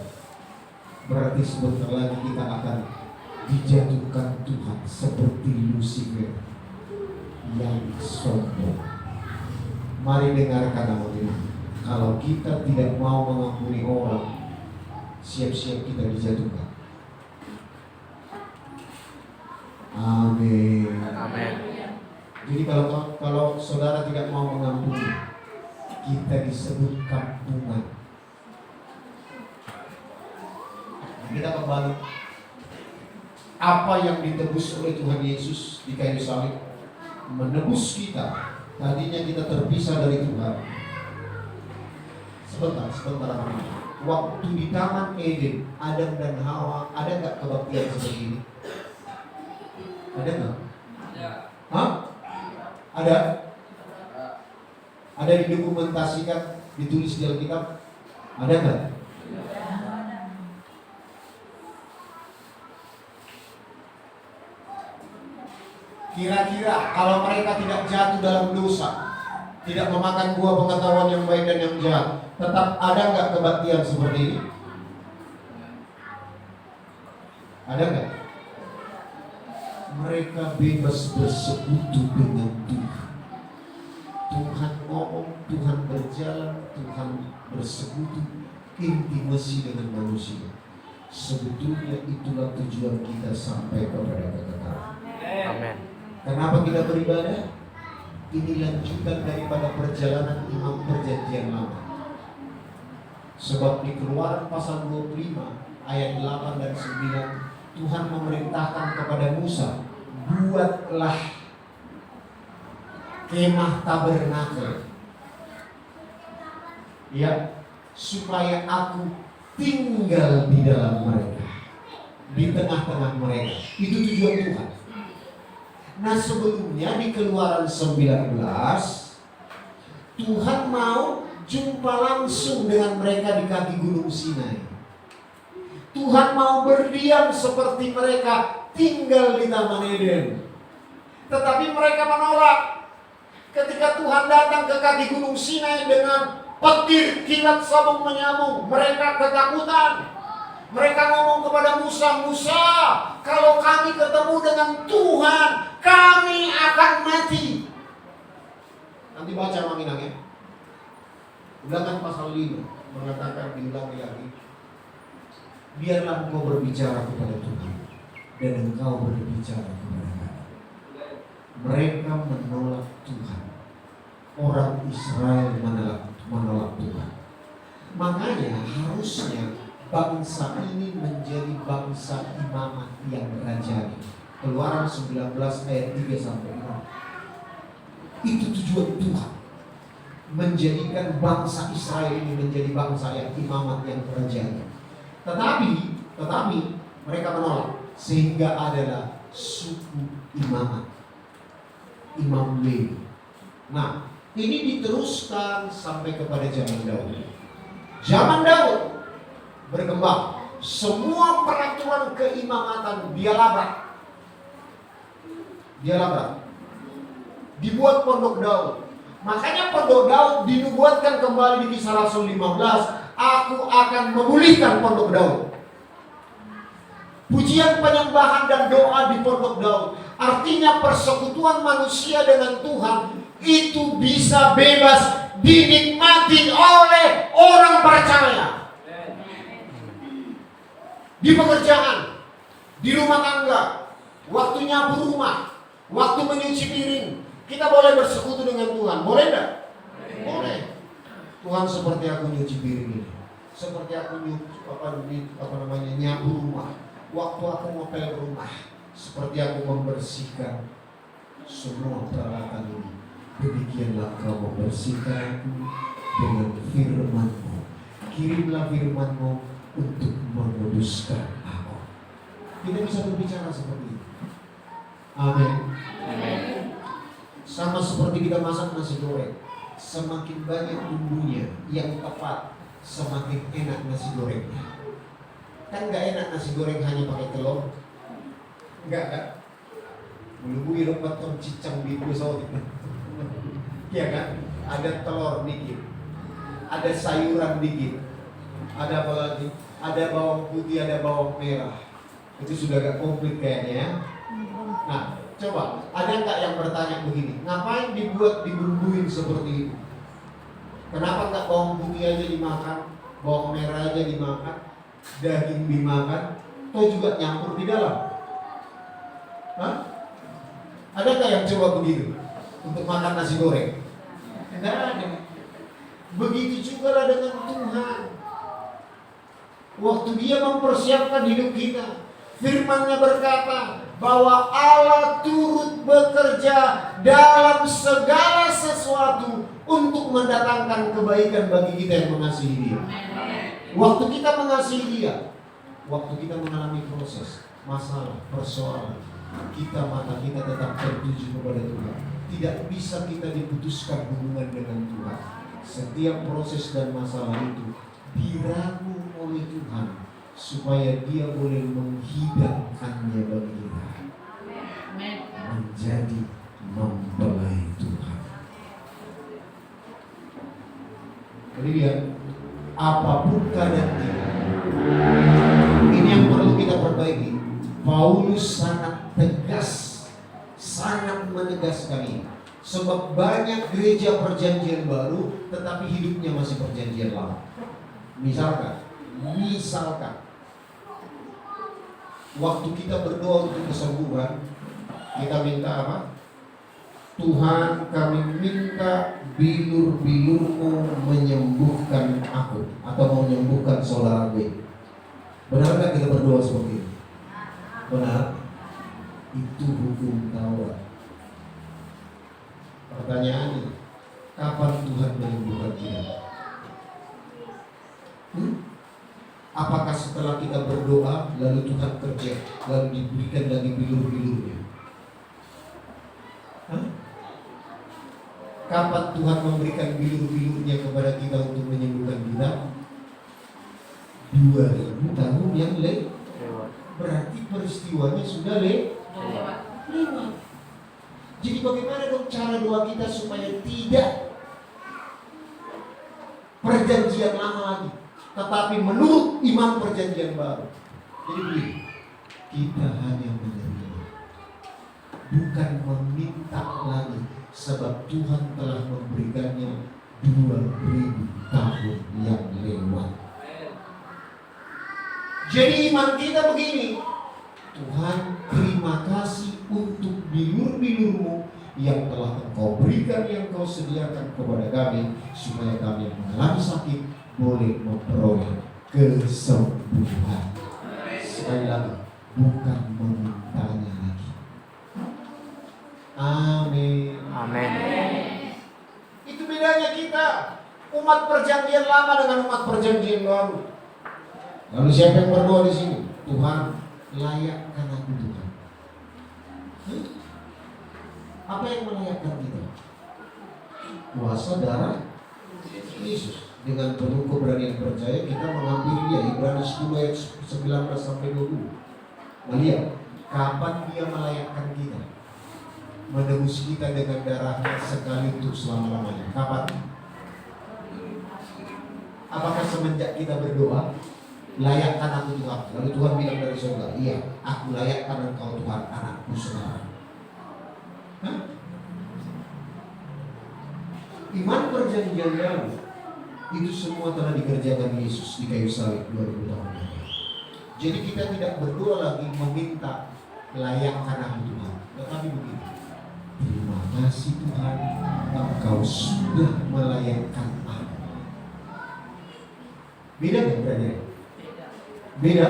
Berarti sebentar lagi kita akan dijatuhkan Tuhan seperti Lucifer yang sombong. Mari dengarkan nama Tuhan. Kalau kita tidak mau mengampuni orang, siap-siap kita dijatuhkan. Amin. Amin. Jadi kalau saudara tidak mau mengampuni, kita disebut kampungan. Kita kembali. Apa yang ditebus oleh Tuhan Yesus di kayu salib menebus kita. Tadinya kita terpisah dari Tuhan. Sebentar. Waktu di Taman Eden, Adam dan Hawa, ada nggak kebaktian seperti ini? Ada nggak? Hah? Ada? Ada didokumentasikan, ditulis di Alkitab? Ada nggak? Kira-kira kalau mereka tidak jatuh dalam dosa, tidak memakan buah pengetahuan yang baik dan yang jahat, tetap ada nggak kebaktian seperti ini? Ada nggak? Mereka bebas bersekutu dengan Tuhan. Tuhan ngomong, Tuhan berjalan, Tuhan bersekutu, intimasi dengan manusia. Sebetulnya itulah tujuan kita sampai kepada kekekalan. Amin. Kenapa kita beribadah? Ini lanjutan daripada perjalanan imam perjanjian lama. Sebab di Keluaran pasal 25 ayat 8 dan 9, Tuhan memerintahkan kepada Musa, buatlah kemah tabernakel, ya, supaya aku tinggal di dalam mereka, di tengah-tengah mereka. Itu tujuan Tuhan. Nah, sebelumnya di Keluaran 19, Tuhan mau jumpa langsung dengan mereka di kaki Gunung Sinai. Tuhan mau berdiam seperti mereka, tinggal di Taman Eden. Tetapi mereka menolak. Ketika Tuhan datang ke kaki Gunung Sinai dengan petir, kilat, sabung menyambung, mereka ketakutan. Mereka ngomong kepada Musa, "Musa, kalau kami ketemu dengan Tuhan, kami akan mati." Nanti baca Maminang ya. Ulangan pasal 5 mengatakan, diulangi lagi, biarlah engkau berbicara kepada Tuhan dan engkau berbicara kepada kami. Mereka menolak Tuhan. Orang Israel menolak Tuhan. Makanya harusnya bangsa ini menjadi bangsa imamat yang rajani. Keluaran 19 ayat 3 sampai 6. Itu tujuan Tuhan, menjadikan bangsa Israel ini menjadi bangsa yang imamat yang rajani. Tetapi mereka menolak, sehingga adalah suku imamat, Imam Lewi. Nah, ini diteruskan sampai kepada zaman Daud. Zaman Daud berkembang, semua peraturan keimamatan dia labrak. Dibuat pondok Daud. Makanya pondok Daud dinubuatkan kembali di Kisah Rasul 15, aku akan memulihkan pondok Daud. Pujian, penyembahan dan doa di pondok Daud. Artinya persekutuan manusia dengan Tuhan itu bisa bebas dinikmati oleh orang percaya. Di pekerjaan, di rumah tangga, waktu nyapu rumah, waktu menyuci piring, kita boleh bersekutu dengan Tuhan. Boleh enggak? Boleh. Tuhan, seperti aku nyuci piring ini, seperti aku nyapu rumah, waktu aku ngepel rumah, seperti aku membersihkan semua peralatan ini. Demikianlah kau membersihkan aku dengan firman-Mu. Kirimlah firman-Mu untuk menguduskan aku. Kita bisa berbicara seperti itu. Amin. Sama seperti kita masak nasi goreng. semakin banyak bumbunya yang tepat, semakin enak nasi gorengnya. Kan gak enak nasi goreng hanya pakai telur. Enggak kan? Bulu iropat tom cicang bibu saut. Iya kan? Ada telur dikit, ada sayuran dikit, ada apa lagi? Ada bawang putih, ada bawang merah. Itu sudah gak komplit kayaknya ya. Nah, coba, ada nggak yang bertanya begini, ngapain dibumbuin seperti itu? Kenapa nggak bawang putih aja dimakan, bawang merah aja dimakan, daging dimakan, toh juga nyampur di dalam? Hah? Ada nggak yang coba begitu untuk makan nasi goreng? Nggak ada. Begitu juga lah dengan Tuhan. Waktu Dia mempersiapkan hidup kita, firman-Nya berkata bahwa Allah turut bekerja dalam segala sesuatu untuk mendatangkan kebaikan bagi kita yang mengasihi Dia. Waktu kita mengasihi Dia, waktu kita mengalami proses, masalah, persoalan, mata kita tetap tertuju kepada Tuhan. Tidak bisa kita diputuskan hubungan dengan Tuhan. Setiap proses dan masalah itu diramu oleh Tuhan supaya Dia boleh menghidangkannya bagi kita menjadi mempelai Tuhan. Jadi lihat, apapun keadaan kita, ini yang perlu kita perbaiki. Paulus sangat tegas, sangat menegaskan ini. Sebab banyak gereja perjanjian baru tetapi hidupnya masih perjanjian lama. Misalkan waktu kita berdoa untuk kesembuhan, kita minta apa? Tuhan, kami minta bilur-bilurmu menyembuhkan aku atau menyembuhkan saudara gue. Benarkah kita berdoa seperti itu? Benar. Itu hukum Taurat. Pertanyaannya, kapan Tuhan menyembuhkan kita? Apakah setelah kita berdoa lalu Tuhan kerja, lalu diberikan lagi bilur-bilurnya? Kapan Tuhan memberikan bilur-bilurnya kepada kita untuk menyembuhkan kita? 2000 tahun yang lewat. Berarti peristiwanya sudah lewat. Jadi bagaimana dong cara doa kita supaya tidak perjanjian lama lagi, tetapi menurut iman perjanjian baru? Jadi begini, kita hanya menerima, bukan meminta lagi, sebab Tuhan telah memberikannya 2000 tahun yang lewat. Jadi iman kita begini, Tuhan, terima kasih untuk bilur-bilurmu yang telah Engkau berikan, yang Engkau sediakan kepada kami, supaya kami yang mengalami sakit boleh memperoleh kesembuhan. Sekali lagi, bukan memintanya lagi. Amin. Amin. Itu bedanya kita, umat perjanjian lama dengan umat perjanjian baru. Lalu siapa yang berdoa di sini? Tuhan, layakkan aku Tuhan. Apa yang melayakkan kita? Kuasa darah Yesus. Dengan penuh keberanian percaya kita mengambil Dia. Ibrani 10 ayat 19 sampai 20. Melihat kapan Dia melayakkan kita, menebus kita dengan darahnya sekali untuk selama-lamanya. Kapan? Apakah semenjak kita berdoa, layakkan aku Tuhan? Lalu Tuhan bilang dari surga, iya, aku layakkan engkau Tuhan, anakku sekarang. Iman perjanjian baru itu semua telah dikerjakan Yesus di kayu salib 2000 tahun lalu. Jadi kita tidak berdoa lagi meminta layakkan aku Tuhan, tetapi begini, terima kasih Tuhan, Engkau sudah melayakkan aku. Beda kan berarti? Beda.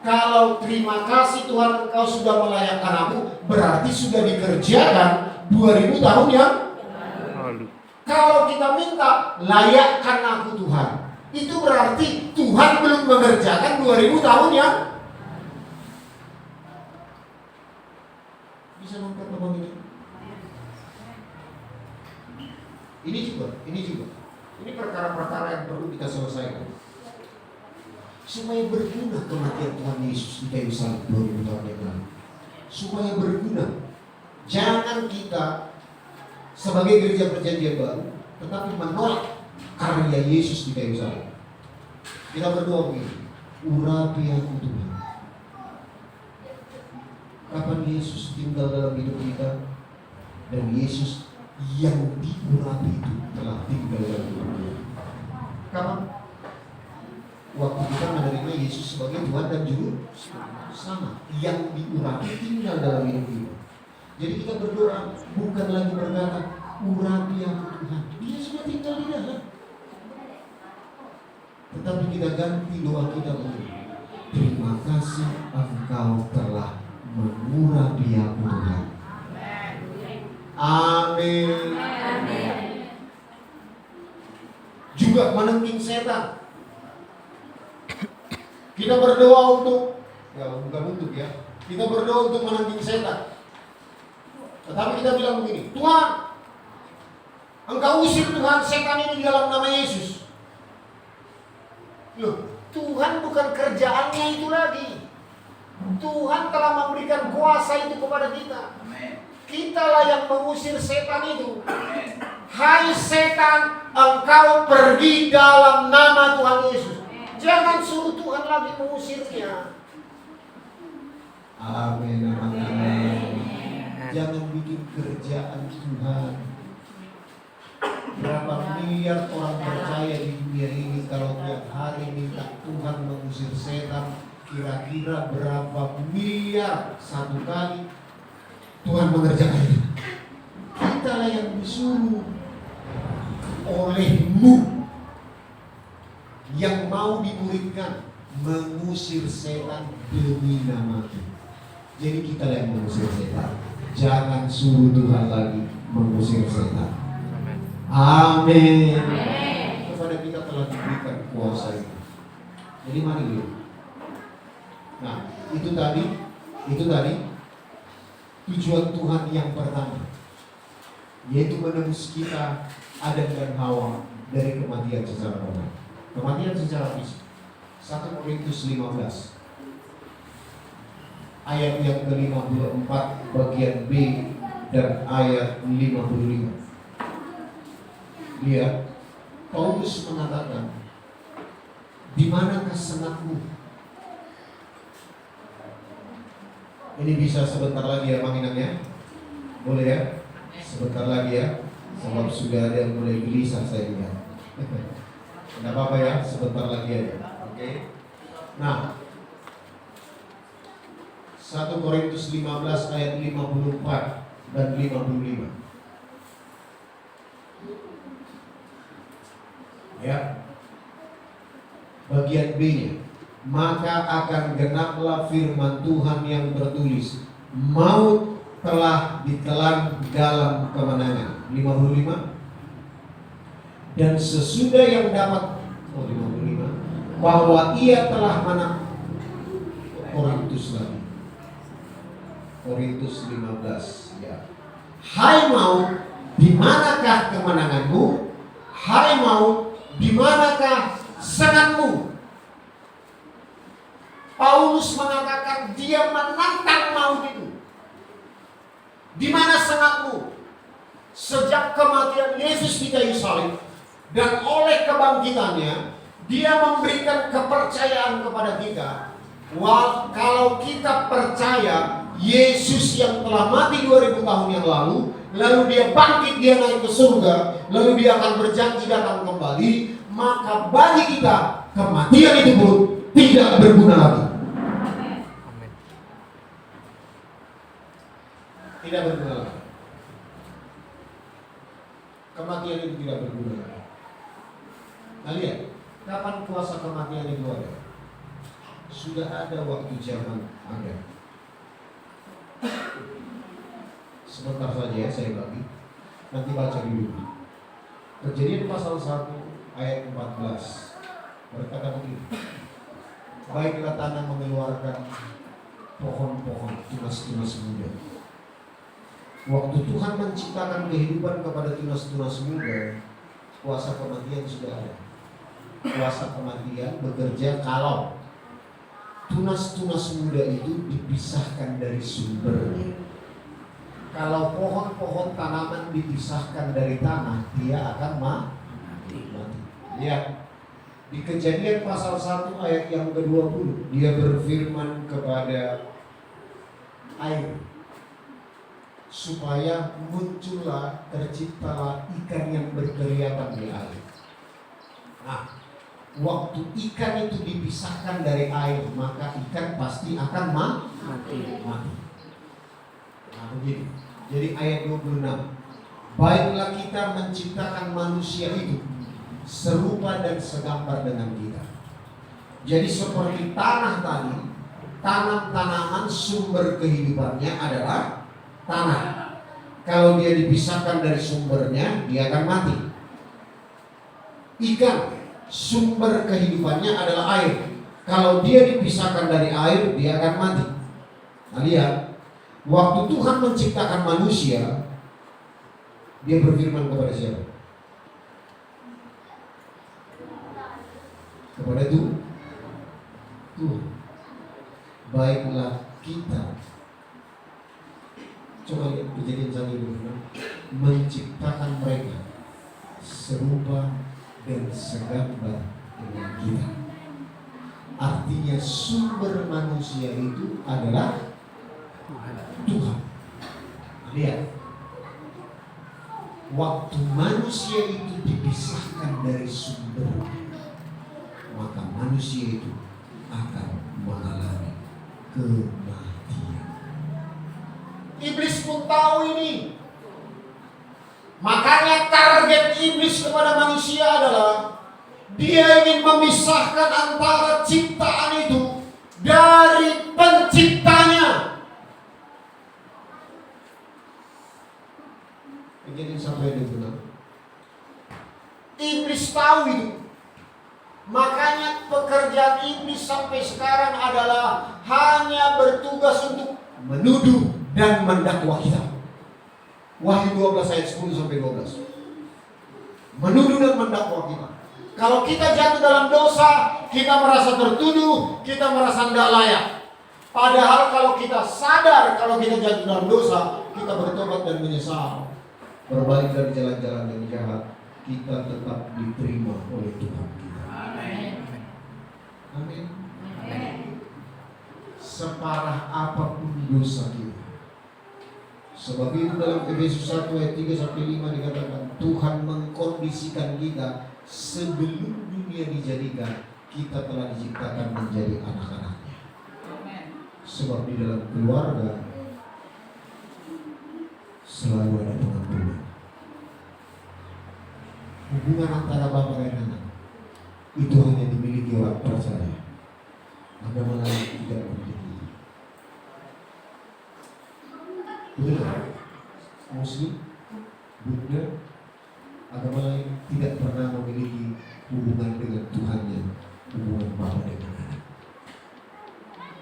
Kalau terima kasih Tuhan Engkau sudah melayakkan aku, berarti sudah dikerjakan 2000 tahun yang lalu. Kalau kita minta layakkan aku Tuhan, itu berarti Tuhan belum mengerjakan 2000 tahun yang. Bisa nangkep apa ini? Ini juga. Ini perkara-perkara yang perlu kita selesaikan. Supaya berguna kematian Tuhan Yesus di kayu salib 2000 tahun yang lalu. Supaya berguna. Jangan kita sebagai gereja perjanjian baru tetapi menolak karya Yesus di kayu salib. Kita berdoa begini, urapi aku Tuhan. Kapan Yesus tinggal dalam hidup kita, dan Yesus yang diurapi itu telah tinggal dalam hidup kita. Kapan? Waktu kita menerima Yesus sebagai Tuhan dan Juru sama, yang diurapi tinggal dalam hidup kita. Jadi kita berdoa bukan lagi berkata urapi aku Tuhan, Dia sudah tinggal di dalam. Tetapi kita ganti doa kita begini, terima kasih Engkau telah mengurapi aku Tuhan. Amin. Juga menentang setan. Kita berdoa untuk, bukan untuk ya, kita berdoa untuk menentang setan. Tetapi kita bilang begini, Tuhan, Engkau usir Tuhan setan ini di dalam nama Yesus. Loh, Tuhan bukan kerjaannya itu lagi. Tuhan telah memberikan kuasa itu kepada kita. Kitalah yang mengusir setan itu. Hai setan, engkau pergi dalam nama Tuhan Yesus. Jangan suruh Tuhan lagi mengusirnya. Amin. Jangan bikin kerjaan Tuhan. Berapa miliar orang percaya di dunia ini kalau tiap hari minta Tuhan mengusir setan, kira-kira berapa miliar satu kali Tuhan mengerjakan itu? Kitalah yang disuruh olehmu yang mau dimuridkan mengusir setan demi nama-Mu. Jadi kita yang mengusir setan. Jangan suruh Tuhan lagi mengusir setan. Amin. Kepada kita telah diberikan kuasa itu. Jadi mari dulu. Nah, itu tadi tujuan Tuhan yang pertama, yaitu menebus kita Adam dan Hawa dari kematian secara rohani. Kematian secara fisik. 1 Korintus 15 ayat yang ke-54 bagian B dan ayat 55. Lihat, Paulus mengatakan, di manakah sengatmu? Ini bisa sebentar lagi ya manginannya? Boleh ya? Sebentar lagi ya, sebab sudah ada yang mulai gelisah saya lihat. Tidak apa-apa ya, sebentar lagi aja. Oke. Nah, 1 Korintus 15 ayat 54 dan 55. Ya. Bagian B-nya. Maka akan genaplah firman Tuhan yang tertulis, maut telah ditelan dalam kemenangan. 55. Dan sesudah yang dapat 55 bahwa ia telah menang. Korintus lagi. Korintus 15 ya. Hai maut, di manakah kemenanganmu? Hai maut, di manakah sengatmu? Paulus mengatakan dia menantang maut itu. Di mana sengatmu? Sejak kematian Yesus di kayu salib dan oleh kebangkitannya, dia memberikan kepercayaan kepada kita. Kalau kita percaya Yesus yang telah mati 2000 tahun yang lalu dia bangkit, dia naik ke surga, lalu dia akan berjanji datang kembali, maka bagi kita kematian itu pun tidak berguna lagi. Tidak berguna lagi. Kematian itu tidak berguna lagi. Nah lihat, kapan kuasa kematian itu ada? Sudah ada waktu zaman ada. Sebentar saja ya saya bagi. Nanti baca dulu. Kejadian pasal 1 ayat 14 berkata begini. Baiklah tanah mengeluarkan pohon-pohon tunas-tunas muda. Waktu Tuhan menciptakan kehidupan kepada tunas-tunas muda, kuasa kematian sudah ada. Kuasa kematian bekerja kalau tunas-tunas muda itu dipisahkan dari sumbernya. Kalau pohon-pohon tanaman dipisahkan dari tanah, dia akan mati. Lihat di Kejadian pasal 1 ayat yang ke-20, dia berfirman kepada air supaya muncullah, terciptalah ikan yang berkelihatan di air. Nah, waktu ikan itu dipisahkan dari air, maka ikan pasti akan mati. Nah, begini. Jadi ayat 26. Baiklah kita menciptakan manusia itu serupa dan segambar dengan kita. Jadi seperti tanah tadi, tanam-tanaman sumber kehidupannya adalah tanah. Kalau dia dipisahkan dari sumbernya, dia akan mati. Ikan, sumber kehidupannya adalah air. Kalau dia dipisahkan dari air, dia akan mati. Nah, lihat, waktu Tuhan menciptakan manusia, dia berfirman kepada siapa? Kepada Tuhan. Baiklah kita, coba lihat Kejadian 1:26, menciptakan mereka serupa dan segambar dengan kita. Artinya sumber manusia itu adalah Tuhan. Lihat, waktu manusia itu dipisahkan dari sumber, maka manusia itu akan mengalami kematian. Iblis pun tahu ini. Makanya target iblis kepada manusia adalah dia ingin memisahkan antara ciptaan itu dari penciptanya. Jadi sampai di bulan iblis tahu itu. Makanya pekerjaan iblis sampai sekarang adalah hanya bertugas untuk menuduh dan mendakwa kita. Wahyu 12 ayat 10 sampai 12. Menuduh dan mendakwa kita. Kalau kita jatuh dalam dosa, kita merasa tertuduh, kita merasa tidak layak. Padahal kalau kita sadar kalau kita jatuh dalam dosa, kita bertobat dan menyesal, berbalik dari jalan-jalan yang jahat, kita tetap diterima oleh Tuhan kita. Amin. Separah apapun dosa kita. Sebab itu dalam Efesus 1 ayat 3 sampai 5 dikatakan Tuhan mengkondisikan kita sebelum dunia dijadikan, kita telah diciptakan menjadi anak-anaknya. Sebab di dalam keluarga selalu ada pengampunan. Hubungan antara bapak dan anak itu hanya dimiliki orang percaya. Agama lain tidak memiliki. Betul tak? Muslim, Buddha, agama lain tidak pernah memiliki hubungan dengan Tuhannya, hubungan bapak dengan anak.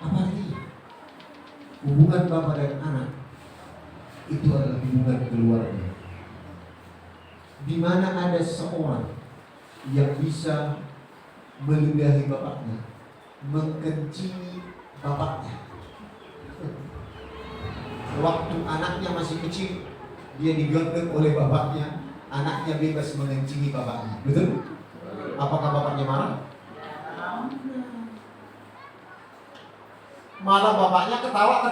Apa artinya? Hubungan bapak dan anak itu adalah hubungan keluarga, di mana ada seorang yang bisa meludahi bapaknya, mengkencingi bapaknya. Waktu anaknya masih kecil, dia digendong oleh bapaknya, anaknya bebas mengencingi bapaknya. Betul? Apakah bapaknya marah? Malah bapaknya ketawa.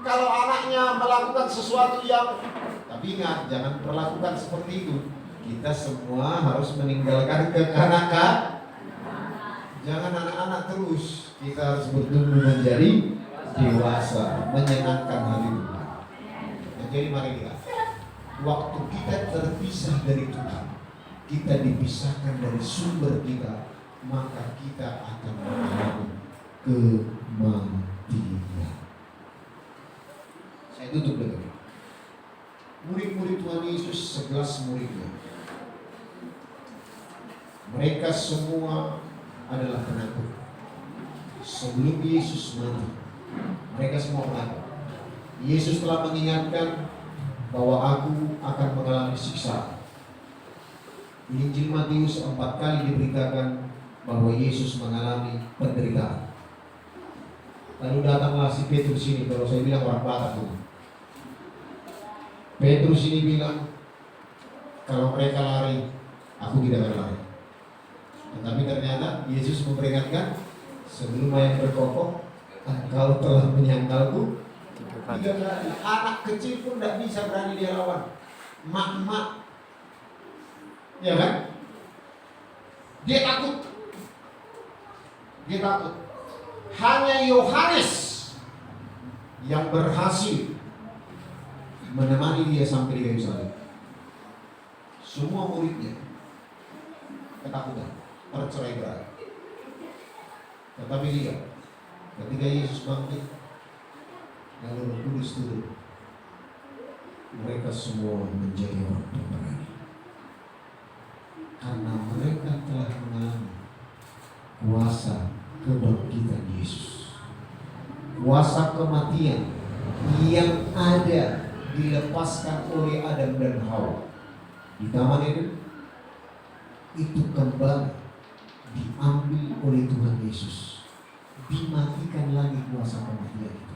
Kalau anaknya melakukan sesuatu yang, tapi ingat, jangan perlakukan seperti itu. Kita semua harus meninggalkan kekanakan. Jangan anak-anak terus. Kita harus bertumbuh menjadi dewasa, menyenangkan hati Tuhan. Nah, jadi mari kita, waktu kita terpisah dari Tuhan, kita dipisahkan dari sumber kita, maka kita akan mengalami kematian. Saya tutup dengan murid-murid Tuhan Yesus, 11 muridnya. Mereka semua adalah penakut. Sebelum Yesus mati, mereka semua penakut. Yesus telah mengingatkan bahwa aku akan mengalami siksa. Di Injil Matius 4 kali diberitakan bahwa Yesus mengalami penderitaan. Lalu datanglah si Petrus ini, kalau saya bilang orang Batak itu. Petrus ini bilang, kalau mereka lari, aku tidak akan lari. Tetapi ternyata Yesus memperingatkan, sebelum ayam berkokok, engkau telah menyangkalku 3 kali. Anak kecil pun tidak bisa berani dia lawan. Mak-mak, ya kan? Dia takut. Dia takut. Hanya Yohanes yang berhasil menemani dia sampai di kayu salib. Semua muridnya ketakutan, tercerai-berai. Tetapi lihat, ketika Yesus bangkit, lalu Roh Kudus turun, mereka semua menjadi orang pemberani. Karena mereka telah mengalami kuasa kebangkitan Yesus, kuasa kematian yang ada dilepaskan oleh Adam dan Hawa di Taman Eden, itu kembali diambil oleh Tuhan Yesus, dimatikan lagi kuasa kematian itu.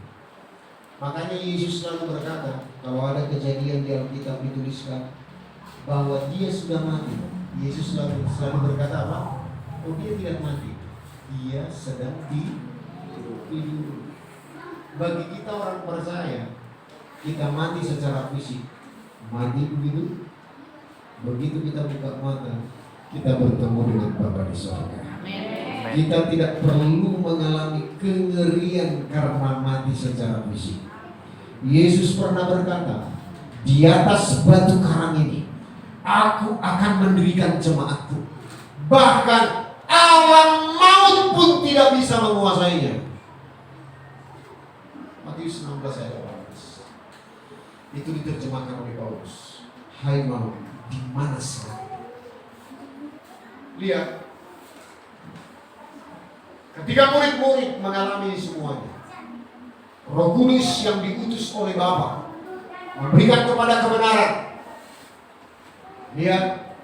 Makanya Yesus selalu berkata, kalau ada kejadian di Alkitab dituliskan bahwa dia sudah mati, Yesus selalu berkata apa? Oh, dia tidak mati, dia sedang tidur. Bagi kita orang percaya, kita mati secara fisik, mati begitu. Begitu kita buka mata, kita bertemu dengan Bapa di surga. Kita tidak perlu mengalami kengerian karena mati secara fisik. Yesus pernah berkata, di atas batu karang ini aku akan mendirikan jemaatku, bahkan alam maut pun tidak bisa menguasainya. Matius 16 ayat 18. Itu diterjemahkan oleh Paulus. Hai maut, di mana sekarang? Lihat, ketika murid-murid mengalami semuanya, Roh Kudus yang diutus oleh Bapa memberikan kepada kebenaran. Lihat,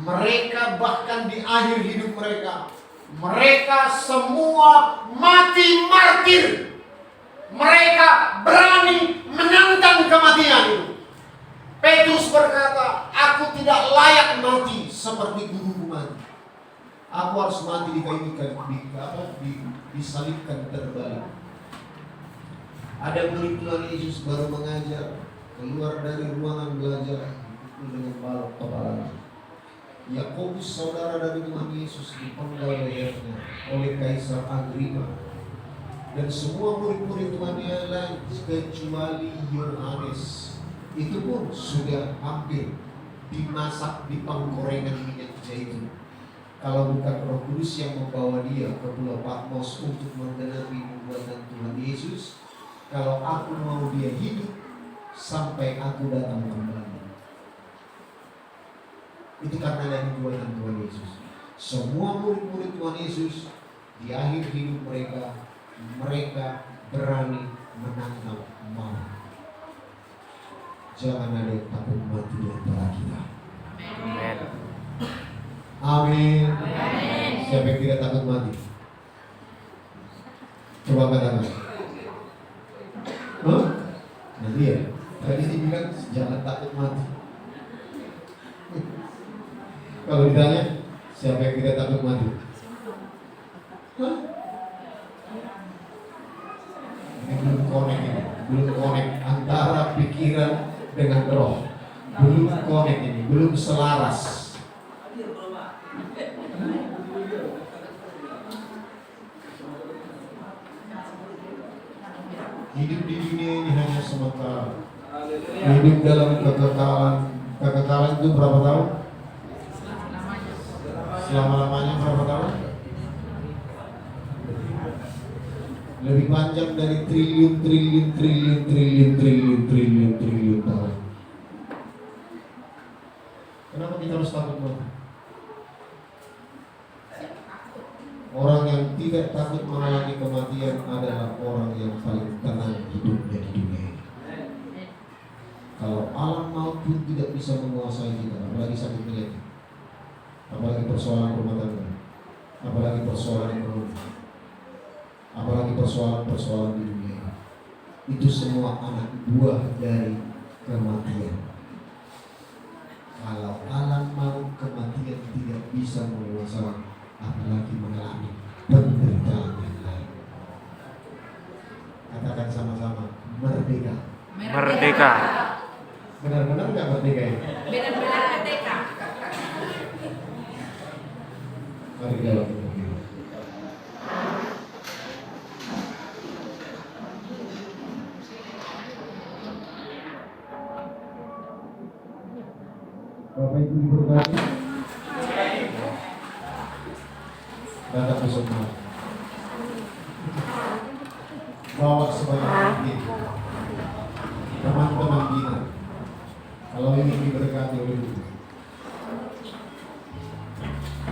mereka bahkan di akhir hidup mereka semua mati martir. Mereka berani menantang kematian itu. Petrus berkata, aku tidak layak mati seperti guruku mati. Aku harus mati di kayu disalibkan terbalik. Ada murid Tuhan Yesus baru mengajar, keluar dari ruangan belajar dengan balok kepalanya. Yakobus, saudara dari Tuhan Yesus, dipenggal lehernya oleh Kaisar Agripa. Dan semua murid-murid Tuhan yang lain kecuali Yohanes, itu pun sudah hampir dimasak di penggorengan minyak zaitun. Kalau bukan Roh Kudus yang membawa dia ke Pulau Patmos untuk menggenapi nubuatan Tuhan Yesus, kalau aku mau dia hidup sampai aku datang kembali. Itu karena dari nubuatan Tuhan Yesus. Semua murid-murid Tuhan Yesus di akhir hidup mereka berani menantang maut. Jangan ada yang takut mati di antara kita. Amin. Amin. Siapa yang tidak takut mati? Coba katakan. Nah dia, tadi dibilang jangan takut mati. Kalau ditanya, siapa yang tidak takut mati? Ini belum connect antara pikiran dengan roh. Belum connect ini, belum selaras. Hidup di dunia ini hanya sementara. Hidup dalam kekekalan itu berapa tahun? Selama-lamanya berapa tahun? Lebih panjang dari triliun tahun. Kenapa kita harus takut mati? Orang yang tidak takut mengalami kematian adalah orang yang paling tenang hidupnya di dunia ini. Kalau alam maut pun tidak bisa menguasai kita, apalagi sakit penyakit, apalagi persoalan rumah tangga, apalagi persoalan ekonomi, apalagi persoalan di dunia. Itu semua anak buah dari kematian. Kalau alam maut kematian tidak bisa menguasai, apalagi mengalami penderitaan yang lain. Katakan sama-sama, merdeka. Merdeka. Benar-benar nggak merdeka ya? Benar-benar merdeka. Mari dalam merdeka. Bapak Ibu diberkati. Datang besok malam. Bawa sebanyak mungkin teman-teman kita. Kalau ingin diberkati oleh Tuhan,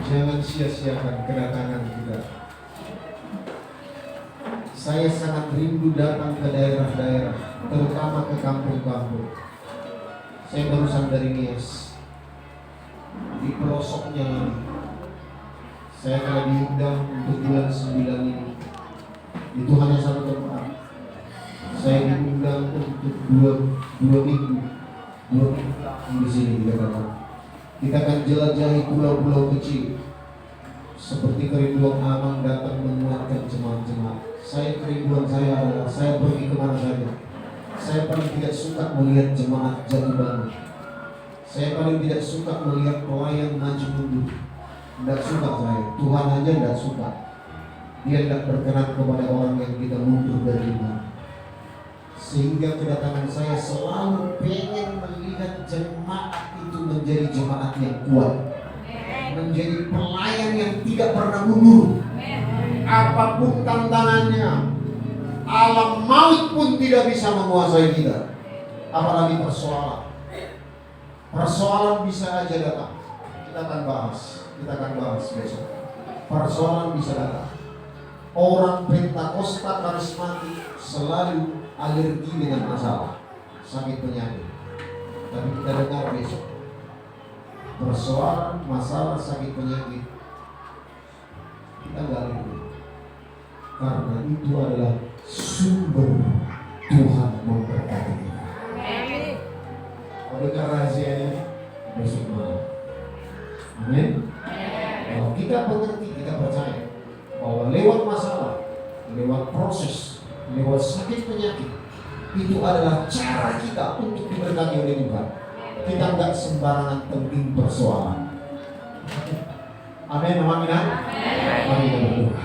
jangan sia-siakan kedatangan kita. Saya sangat rindu datang ke daerah-daerah, terutama ke kampung-kampung. Saya barusan dari Nias. Di pelosoknya ini, saya telah diundang untuk bulan 9 ini. Itu hanya satu tempat. Saya diundang untuk dua minggu di sini di Jakarta. Kita akan jelajahi pulau-pulau kecil. Seperti kerinduan Amang datang menguatkan jemaat-jemaat. Saya kerinduan saya adalah saya pergi kemana saja. Saya paling tidak suka melihat jemaat jatuh bangun. Saya paling tidak suka melihat pelayan maju mundur. Tidak suka saya. Tuhan aja tidak suka. Dia tidak berkenan kepada orang yang kita mundur dari iman. Sehingga kedatangan saya selalu pengen melihat jemaat itu menjadi jemaat yang kuat, menjadi pelayan yang tidak pernah mundur. Apapun tantangannya, alam maut pun tidak bisa menguasai kita. Apalagi persoalan. Persoalan bisa aja datang. Kita akan bahas besok. Persoalan bisa datang. Orang Pentakosta karismatik selalu alergi dengan masalah, sakit penyakit. Tapi kita dengar besok persoalan, masalah, sakit penyakit, kita nggak alergi, karena itu adalah sumber Tuhan memberkati kita. Kau dengar rahasianya besok malam. Amin. Kalau kita mengerti, kita percaya bahwa lewat masalah, lewat proses, lewat sakit penyakit, itu adalah cara kita untuk diberkati oleh Tuhan. Kita nggak sembarangan penting persoalan. Amin, amin, Mari kita berdoa.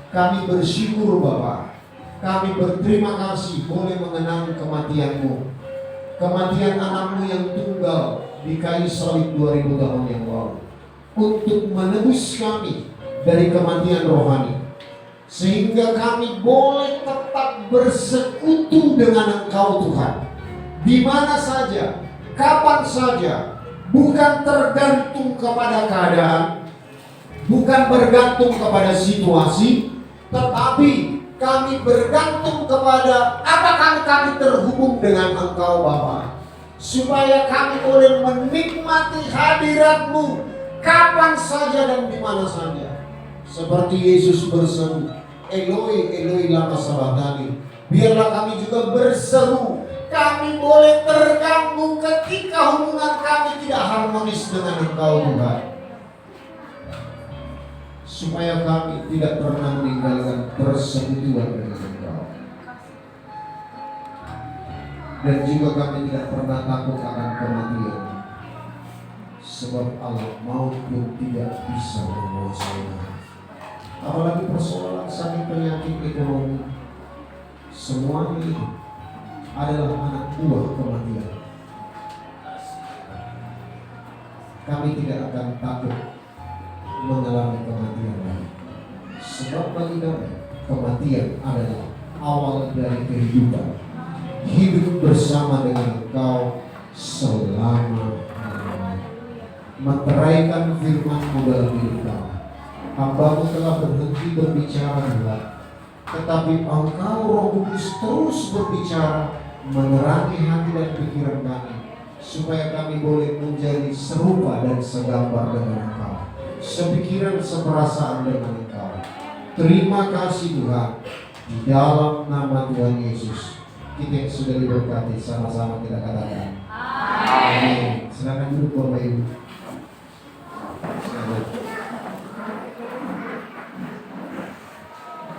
Kami bersyukur Bapa, kami berterima kasih boleh mengenang kematian-Mu, kematian anakmu yang tunggal di kayu salib 2000 tahun yang lalu, untuk menebus kami dari kematian rohani, sehingga kami boleh tetap bersekutu dengan Engkau Tuhan, di mana saja, kapan saja, bukan tergantung kepada keadaan, bukan bergantung kepada situasi, tetapi kami bergantung kepada apakah kami terhubung dengan Engkau Bapa, supaya kami boleh menikmati hadirat-Mu kapan saja dan di mana saja. Seperti Yesus berseru, Eloi, Eloi lama sabachthani. Biarlah kami juga berseru, kami boleh terganggu ketika hubungan kami tidak harmonis dengan Engkau Tuhan, supaya kami tidak pernah meninggalkan persekutuan dengan Engkau, dan juga kami tidak pernah takut akan kematian, sebab Allah maut pun tidak bisa menguasai. Apalagi persoalan sakit penyakit ekonomi, semuanya itu adalah anak buah kematian. Kami tidak akan takut mengalami kematian lagi, sebab bagi kami kematian adalah awal dari kehidupan, hidup bersama dengan Engkau selama-lamanya. Meteraikan firman-Mu dalam hidup kami. Hamba-Mu telah berhenti berbicara, tetapi Engkau Roh Kudus terus berbicara menerangi hati dan pikiran kami, supaya kami boleh menjadi serupa dan segambar dengan Engkau, sepikiran seperasaan dengan Engkau. Terima kasih Tuhan, di dalam nama Tuhan Yesus kita yang sudah diberkati, sama-sama kita katakan amin. Silakan duduk Bapak Ibu.